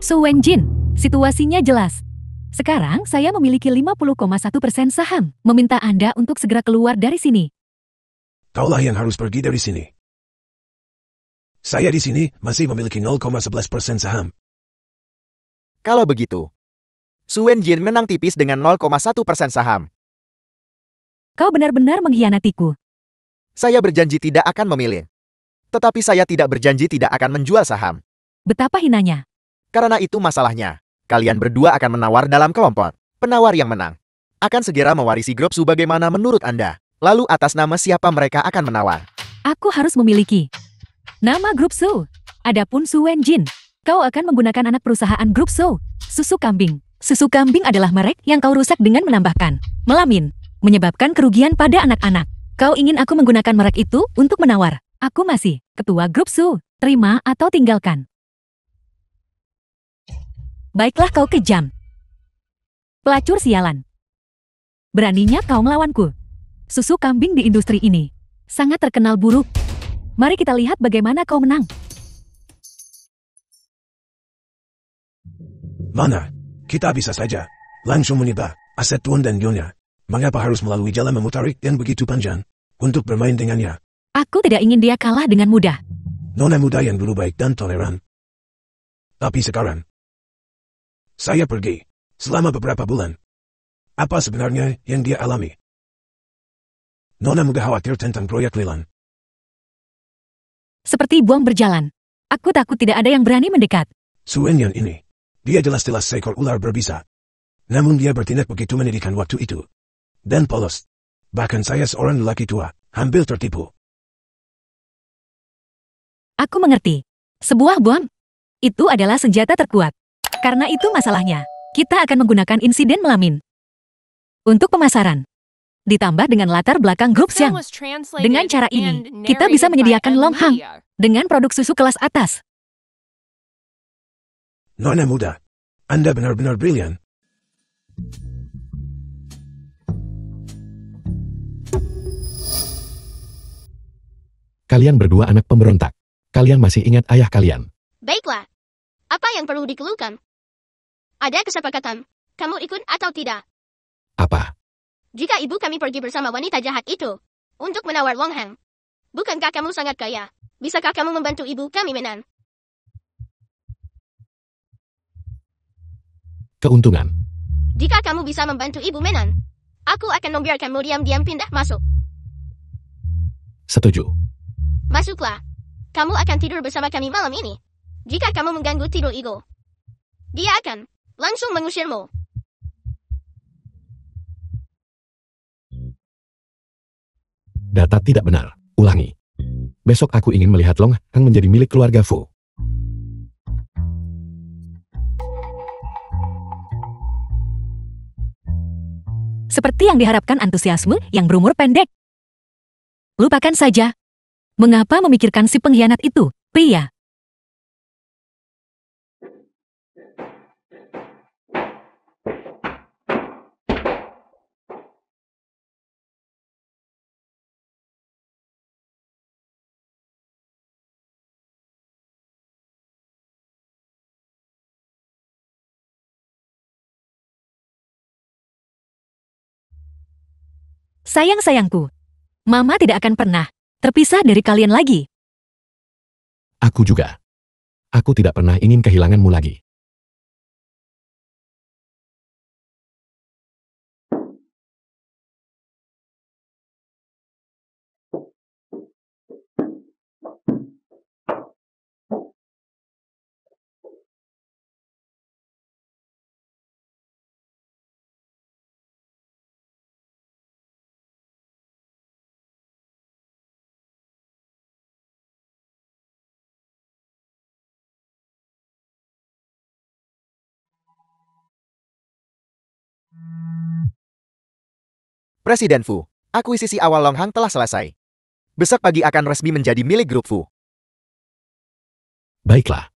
Su Wenjin, situasinya jelas. Sekarang saya memiliki 50,1% saham. Meminta Anda untuk segera keluar dari sini. Kaulah yang harus pergi dari sini. Saya di sini masih memiliki 0,11% saham. Kalau begitu, Su Wenjin menang tipis dengan 0,1% saham. Kau benar-benar mengkhianatiku. Saya berjanji tidak akan memilih. Tetapi saya tidak berjanji tidak akan menjual saham. Betapa hinanya. Karena itu masalahnya. Kalian berdua akan menawar dalam kelompok. Penawar yang menang akan segera mewarisi grup Su bagaimana menurut Anda. Lalu atas nama siapa mereka akan menawar? Aku harus memiliki nama grup Su. Adapun Su Wenjin, kau akan menggunakan anak perusahaan grup Su. Susu kambing. Susu kambing adalah merek yang kau rusak dengan menambahkan melamin, menyebabkan kerugian pada anak-anak. Kau ingin aku menggunakan merek itu untuk menawar. Aku masih ketua grup Su. Terima atau tinggalkan. Baiklah kau kejam. Pelacur sialan. Beraninya kau melawanku. Susu kambing di industri ini sangat terkenal buruk. Mari kita lihat bagaimana kau menang. Mana? Kita bisa saja langsung menyibah aset Tuan dan Nyonya. Mengapa harus melalui jalan memutarik yang begitu panjang untuk bermain dengannya? Aku tidak ingin dia kalah dengan mudah. Nona muda yang dulu baik dan toleran. Tapi sekarang, saya pergi selama beberapa bulan. Apa sebenarnya yang dia alami? Nona muda khawatir tentang proyek Lilan. Seperti buang berjalan. Aku takut tidak ada yang berani mendekat. Su Wenyan ini, dia jelas-jelas seekor ular berbisa. Namun dia bertindak begitu menyedihkan waktu itu. Dan polos. Bahkan saya seorang lelaki tua, hampir tertipu. Aku mengerti. Sebuah bom, itu adalah senjata terkuat. Karena itu masalahnya, kita akan menggunakan insiden melamin. Untuk pemasaran. Ditambah dengan latar belakang grup Xiang. Dengan cara ini, kita bisa menyediakan Longhang dengan produk susu kelas atas. Nona muda, Anda benar-benar brilian. Kalian berdua anak pemberontak. Kalian masih ingat ayah kalian. Baiklah. Apa yang perlu dikeluhkan? Ada kesepakatan. Kamu ikut atau tidak? Apa? Jika ibu kami pergi bersama wanita jahat itu untuk menawar Longhang, bukankah kamu sangat kaya? Bisakah kamu membantu ibu kami menang? Keuntungan. Jika kamu bisa membantu ibu menang, aku akan membiarkanmu diam-diam pindah masuk. Setuju. Masuklah. Kamu akan tidur bersama kami malam ini. Jika kamu mengganggu tidur Eagle, dia akan langsung mengusirmu. Data tidak benar. Ulangi. Besok aku ingin melihat Long Hang menjadi milik keluarga Fu. Seperti yang diharapkan antusiasme yang berumur pendek. Lupakan saja. Mengapa memikirkan si pengkhianat itu, pria? Sayang-sayangku, Mama tidak akan pernah terpisah dari kalian lagi. Aku juga. Aku tidak pernah ingin kehilanganmu lagi. Presiden Fu, akuisisi awal Long Hang telah selesai. Besok pagi akan resmi menjadi milik grup Fu. Baiklah.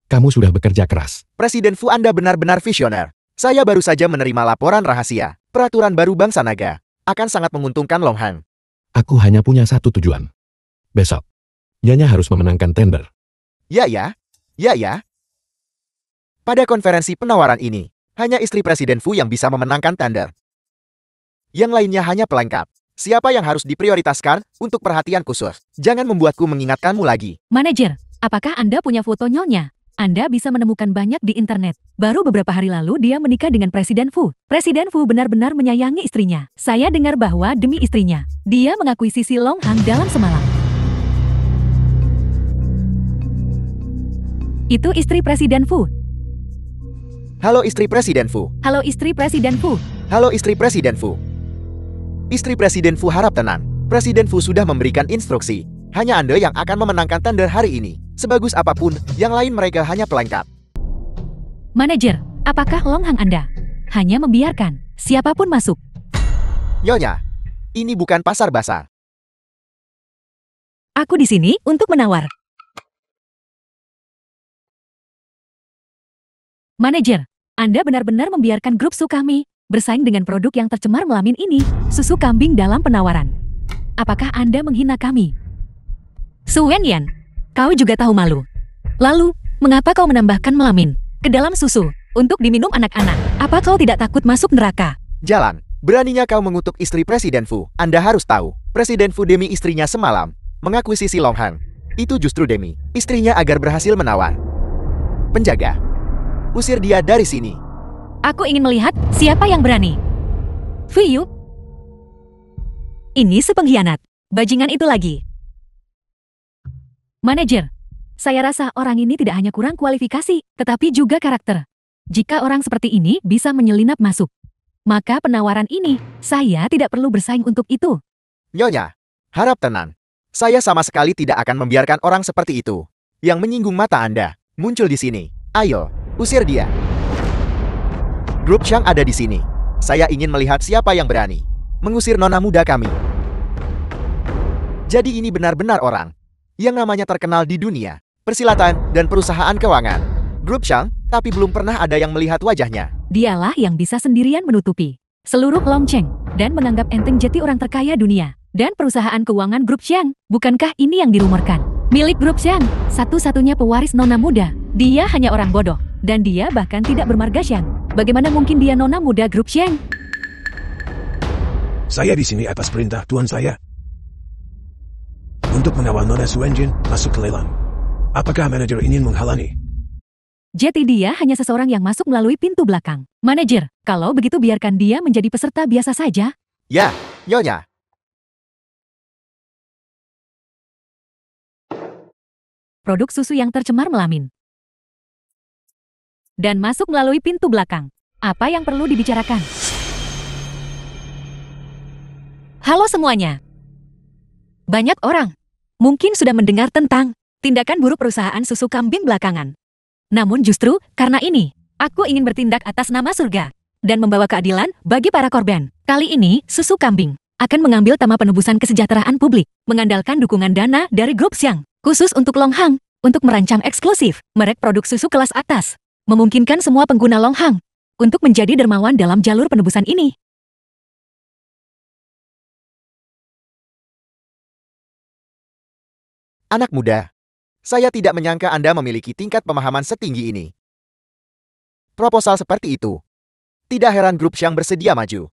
Kamu sudah bekerja keras. Presiden Fu, Anda benar-benar visioner. Saya baru saja menerima laporan rahasia. Peraturan baru Bangsa Naga akan sangat menguntungkan Long Hang. Aku hanya punya satu tujuan. Besok, Nyonya harus memenangkan tender. Ya. Pada konferensi penawaran ini, hanya istri Presiden Fu yang bisa memenangkan tender. Yang lainnya hanya pelengkap. Siapa yang harus diprioritaskan untuk perhatian khusus? Jangan membuatku mengingatkanmu lagi. Manajer, apakah Anda punya foto Nyonya? Anda bisa menemukan banyak di internet. Baru beberapa hari lalu dia menikah dengan Presiden Fu. Presiden Fu benar-benar menyayangi istrinya. Saya dengar bahwa demi istrinya, dia mengakuisisi Long Hang dalam semalam. Itu istri Presiden Fu. Halo istri Presiden Fu. Halo istri Presiden Fu. Halo istri Presiden Fu. Istri Presiden Fu, harap tenang. Presiden Fu sudah memberikan instruksi. Hanya Anda yang akan memenangkan tender hari ini. Sebagus apapun, yang lain mereka hanya pelengkap. Manajer, apakah Long Hang Anda hanya membiarkan siapapun masuk? Nyonya, ini bukan pasar basah. Aku di sini untuk menawar. Manajer, Anda benar-benar membiarkan grup Su kami bersaing dengan produk yang tercemar melamin ini, susu kambing dalam penawaran. Apakah Anda menghina kami? Su Wenyan, kau juga tahu malu. Lalu, mengapa kau menambahkan melamin ke dalam susu untuk diminum anak-anak? Apa kau tidak takut masuk neraka? Jalan. Beraninya kau mengutuk istri Presiden Fu. Anda harus tahu, Presiden Fu demi istrinya semalam mengakuisisi Long Hang. Itu justru demi istrinya agar berhasil menawar. Penjaga, usir dia dari sini. Aku ingin melihat siapa yang berani. Fiyu. Ini sepengkhianat. Bajingan itu lagi. Manajer, saya rasa orang ini tidak hanya kurang kualifikasi, tetapi juga karakter. Jika orang seperti ini bisa menyelinap masuk, maka penawaran ini, saya tidak perlu bersaing untuk itu. Nyonya, harap tenang. Saya sama sekali tidak akan membiarkan orang seperti itu yang menyinggung mata Anda muncul di sini. Ayo, usir dia. Grup Xiang ada di sini. Saya ingin melihat siapa yang berani mengusir nona muda kami. Jadi ini benar-benar orang yang namanya terkenal di dunia persilatan dan perusahaan keuangan. Grup Xiang, tapi belum pernah ada yang melihat wajahnya. Dialah yang bisa sendirian menutupi seluruh Longcheng dan menganggap enteng jadi orang terkaya dunia dan perusahaan keuangan Grup Xiang. Bukankah ini yang dirumorkan? Milik Grup Xiang, satu-satunya pewaris nona muda. Dia hanya orang bodoh dan dia bahkan tidak bermarga Xiang. Bagaimana mungkin dia nona muda Grup Xiang? Saya di sini atas perintah tuan saya. Untuk mengawal Nona Su Wenjin masuk ke lelang. Apakah manajer ingin menghalangi? Jadi dia hanya seseorang yang masuk melalui pintu belakang. Manajer, kalau begitu biarkan dia menjadi peserta biasa saja. Ya, Nyonya. produk susu yang tercemar melamin. Dan masuk melalui pintu belakang. Apa yang perlu dibicarakan? Halo semuanya. Banyak orang mungkin sudah mendengar tentang tindakan buruk perusahaan susu kambing belakangan. Namun justru karena ini, aku ingin bertindak atas nama surga dan membawa keadilan bagi para korban. Kali ini, susu kambing akan mengambil tema penebusan kesejahteraan publik, mengandalkan dukungan dana dari grup Xiang, khusus untuk Longhang, untuk merancang eksklusif merek produk susu kelas atas, memungkinkan semua pengguna Longhang untuk menjadi dermawan dalam jalur penebusan ini. Anak muda, saya tidak menyangka Anda memiliki tingkat pemahaman setinggi ini. Proposal seperti itu. Tidak heran grup Xiang bersedia maju.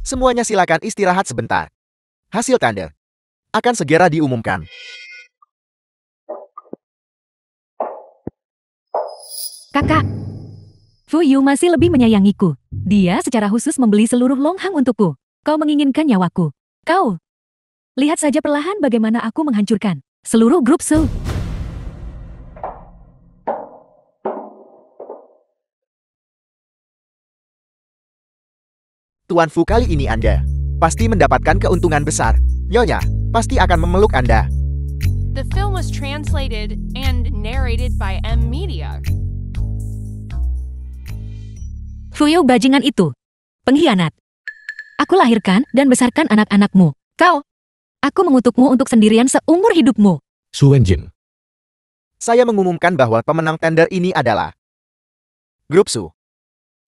Semuanya silakan istirahat sebentar. Hasil tender akan segera diumumkan. Kakak, Fu Yu masih lebih menyayangiku. Dia secara khusus membeli seluruh Longhang untukku. Kau menginginkan nyawaku. Kau, lihat saja perlahan bagaimana aku menghancurkan seluruh grup Su. Tuan Fu, kali ini Anda pasti mendapatkan keuntungan besar. Nyonya pasti akan memeluk Anda. The film was translated and narrated by M Media. Fu Yu bajingan itu, pengkhianat. Aku lahirkan dan besarkan anak-anakmu. Kau, aku mengutukmu untuk sendirian seumur hidupmu. Su Wenjin. Saya mengumumkan bahwa pemenang tender ini adalah Grup Su,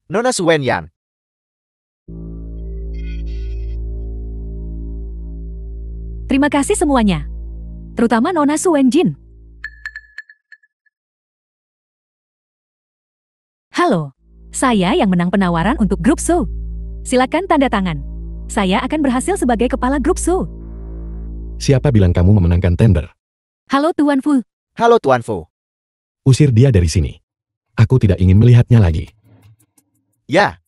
Nona Su Wenyan. Terima kasih semuanya, terutama Nona Su Wenjin. Halo, saya yang menang penawaran untuk grup Su. Silakan tanda tangan. Saya akan berhasil sebagai kepala grup Su. Siapa bilang kamu memenangkan tender? Halo Tuan Fu. Halo Tuan Fu. Usir dia dari sini. Aku tidak ingin melihatnya lagi. Ya.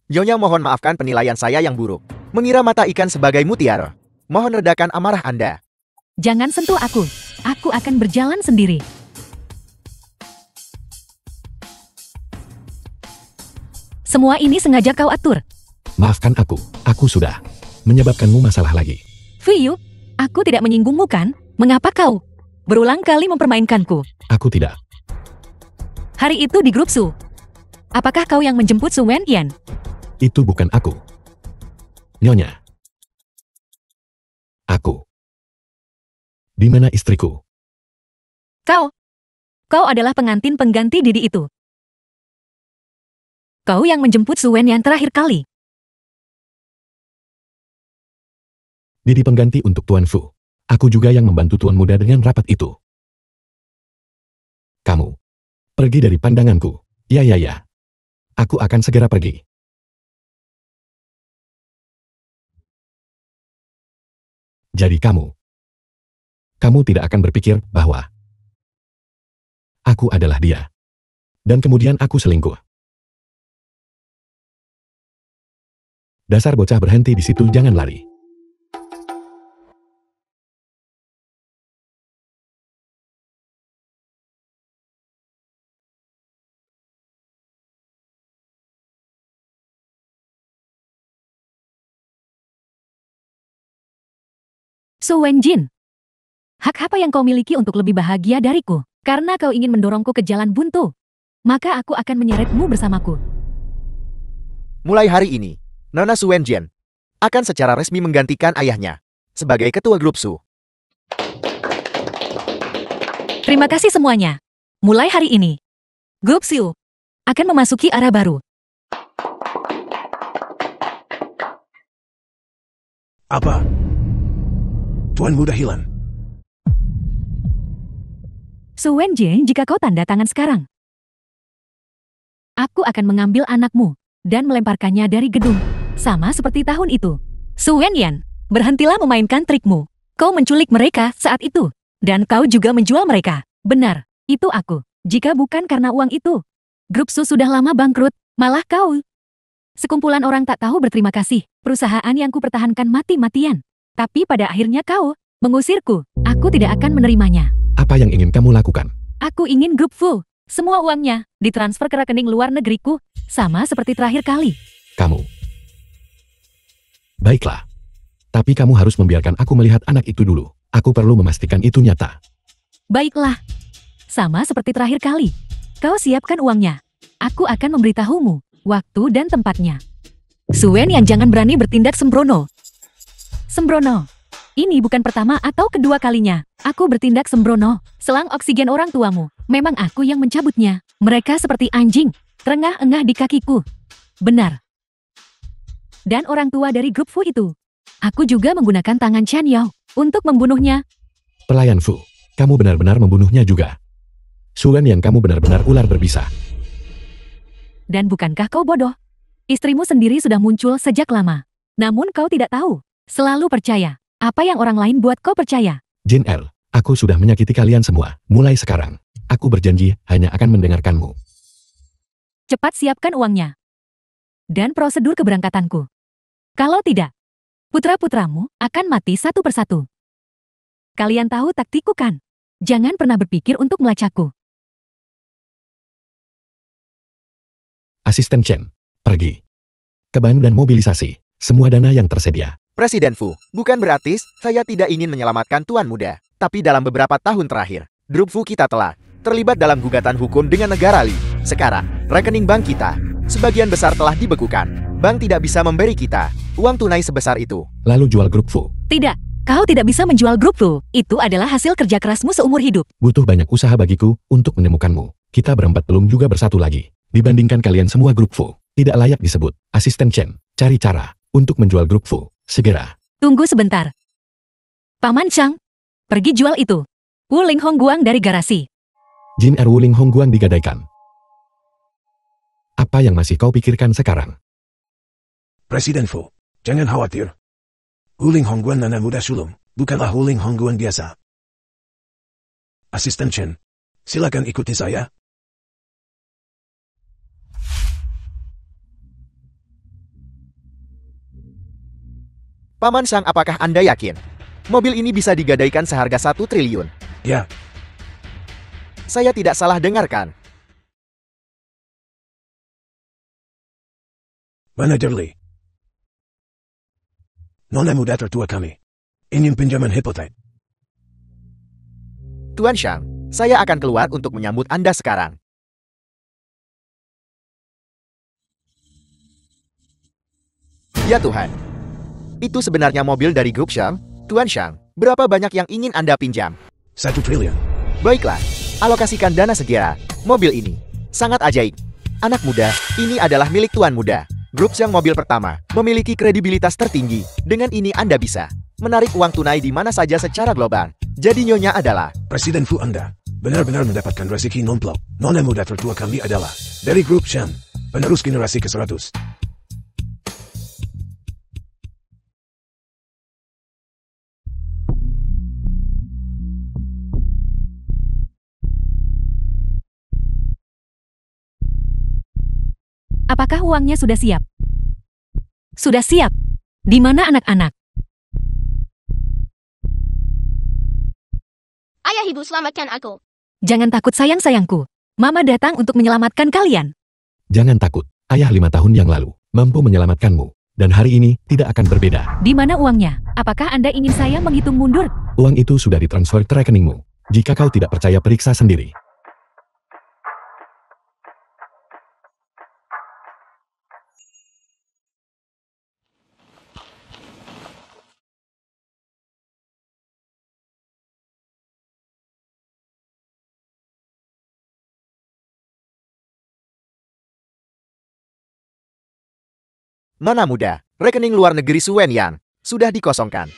Nyonya mohon maafkan penilaian saya yang buruk. Mengira mata ikan sebagai mutiara. Mohon redakan amarah Anda. Jangan sentuh aku. Aku akan berjalan sendiri. Semua ini sengaja kau atur. Maafkan aku sudah menyebabkanmu masalah lagi. Fu Yu, aku tidak menyinggungmu kan? Mengapa kau berulang kali mempermainkanku? Aku tidak. Hari itu di grup Su. Apakah kau yang menjemput Su Wenyan? Itu bukan aku. Nyonya. Aku. Di mana istriku? Kau adalah pengantin pengganti Didi itu. Kau yang menjemput Su Wenyan terakhir kali. Didi pengganti untuk Tuan Fu. Aku juga yang membantu Tuan Muda dengan rapat itu. Kamu. Pergi dari pandanganku. Ya. Aku akan segera pergi. Jadi kamu tidak akan berpikir bahwa aku adalah dia. Dan kemudian aku selingkuh. Dasar bocah, berhenti di situ, jangan lari. Su Wenjin, hak apa yang kau miliki untuk lebih bahagia dariku? Karena kau ingin mendorongku ke jalan buntu, maka aku akan menyeretmu bersamaku. Mulai hari ini, Nona Su Wenjian akan secara resmi menggantikan ayahnya sebagai ketua grup Su. Terima kasih semuanya. Mulai hari ini, grup Su akan memasuki era baru. Apa? Tuan Muda hilang. Su Wenjin, jika kau tanda tangan sekarang, aku akan mengambil anakmu dan melemparkannya dari gedung. Sama seperti tahun itu. Su Wenyan, berhentilah memainkan trikmu. Kau menculik mereka saat itu. Dan kau juga menjual mereka. Benar, itu aku. Jika bukan karena uang itu, grup Su sudah lama bangkrut, malah kau. Sekumpulan orang tak tahu berterima kasih. Perusahaan yang kupertahankan mati-matian. Tapi pada akhirnya kau mengusirku. Aku tidak akan menerimanya. Apa yang ingin kamu lakukan? Aku ingin grup Fu. Semua uangnya ditransfer ke rekening luar negeriku, sama seperti terakhir kali. Kamu. Baiklah. Tapi kamu harus membiarkan aku melihat anak itu dulu. Aku perlu memastikan itu nyata. Baiklah. Sama seperti terakhir kali. Kau siapkan uangnya. Aku akan memberitahumu waktu dan tempatnya. Suen yang jangan berani bertindak sembrono. Sembrono. Ini bukan pertama atau kedua kalinya. Aku bertindak sembrono. Selang oksigen orang tuamu. Memang aku yang mencabutnya. Mereka seperti anjing. Terengah-engah di kakiku. Benar. Dan orang tua dari grup Fu itu. Aku juga menggunakan tangan Chen Yao untuk membunuhnya. Pelayan Fu, kamu benar-benar membunuhnya juga. Suen yang kamu benar-benar ular berbisa. Dan bukankah kau bodoh? Istrimu sendiri sudah muncul sejak lama. Namun kau tidak tahu. Selalu percaya. Apa yang orang lain buat kau percaya? Jin El, aku sudah menyakiti kalian semua. Mulai sekarang, aku berjanji hanya akan mendengarkanmu. Cepat siapkan uangnya. Dan prosedur keberangkatanku. Kalau tidak, putra-putramu akan mati satu persatu. Kalian tahu taktikku kan? Jangan pernah berpikir untuk melacakku. Asisten Chen, pergi. Keban dan mobilisasi, semua dana yang tersedia. Presiden Fu, bukan berarti saya tidak ingin menyelamatkan Tuan Muda. Tapi dalam beberapa tahun terakhir, grup Fu kita telah terlibat dalam gugatan hukum dengan negara Li. Sekarang, rekening bank kita, sebagian besar telah dibekukan. Bank tidak bisa memberi kita uang tunai sebesar itu. Lalu jual grup Fu. Tidak, kau tidak bisa menjual grup Fu. Itu adalah hasil kerja kerasmu seumur hidup. Butuh banyak usaha bagiku untuk menemukanmu. Kita berempat belum juga bersatu lagi. Dibandingkan kalian semua grup Fu, tidak layak disebut. Asisten Chen, cari cara untuk menjual grup Fu. Segera. Tunggu sebentar. Paman Chang, pergi jual itu. Wu Ling Hongguang dari garasi. Jin Er Wuling Hongguang digadaikan. Apa yang masih kau pikirkan sekarang? Presiden Fu, jangan khawatir. Huling Hongguan Nana Muda Sulung, bukanlah Huling Hongguan biasa. Asisten Chen, silakan ikuti saya. Paman Sang, apakah Anda yakin? Mobil ini bisa digadaikan seharga 1 triliun. Ya, Saya tidak salah dengarkan. Manajer Lee. Nona muda tertua kami. Ingin pinjaman hipotek. Tuan Shang, saya akan keluar untuk menyambut Anda sekarang. Ya Tuhan. Itu sebenarnya mobil dari grup Shang. Tuan Shang, berapa banyak yang ingin Anda pinjam? 1 triliun. Baiklah, alokasikan dana segera. Mobil ini sangat ajaib. Anak muda, ini adalah milik Tuan Muda. Grup Shang mobil pertama, memiliki kredibilitas tertinggi. Dengan ini Anda bisa menarik uang tunai di mana saja secara global. Jadi nyonya adalah Presiden Fu Anda benar-benar mendapatkan rezeki non-plok. Nona muda tertua kami adalah dari grup Shan, penerus generasi ke-100. Apakah uangnya sudah siap? Sudah siap. Di mana anak-anak? Ayah ibu selamatkan aku. Jangan takut sayang-sayangku. Mama datang untuk menyelamatkan kalian. Jangan takut, ayah 5 tahun yang lalu mampu menyelamatkanmu. Dan hari ini tidak akan berbeda. Di mana uangnya? Apakah Anda ingin saya menghitung mundur? Uang itu sudah ditransfer ke rekeningmu. Jika kau tidak percaya, periksa sendiri. Nona muda, rekening luar negeri Suen Yang sudah dikosongkan.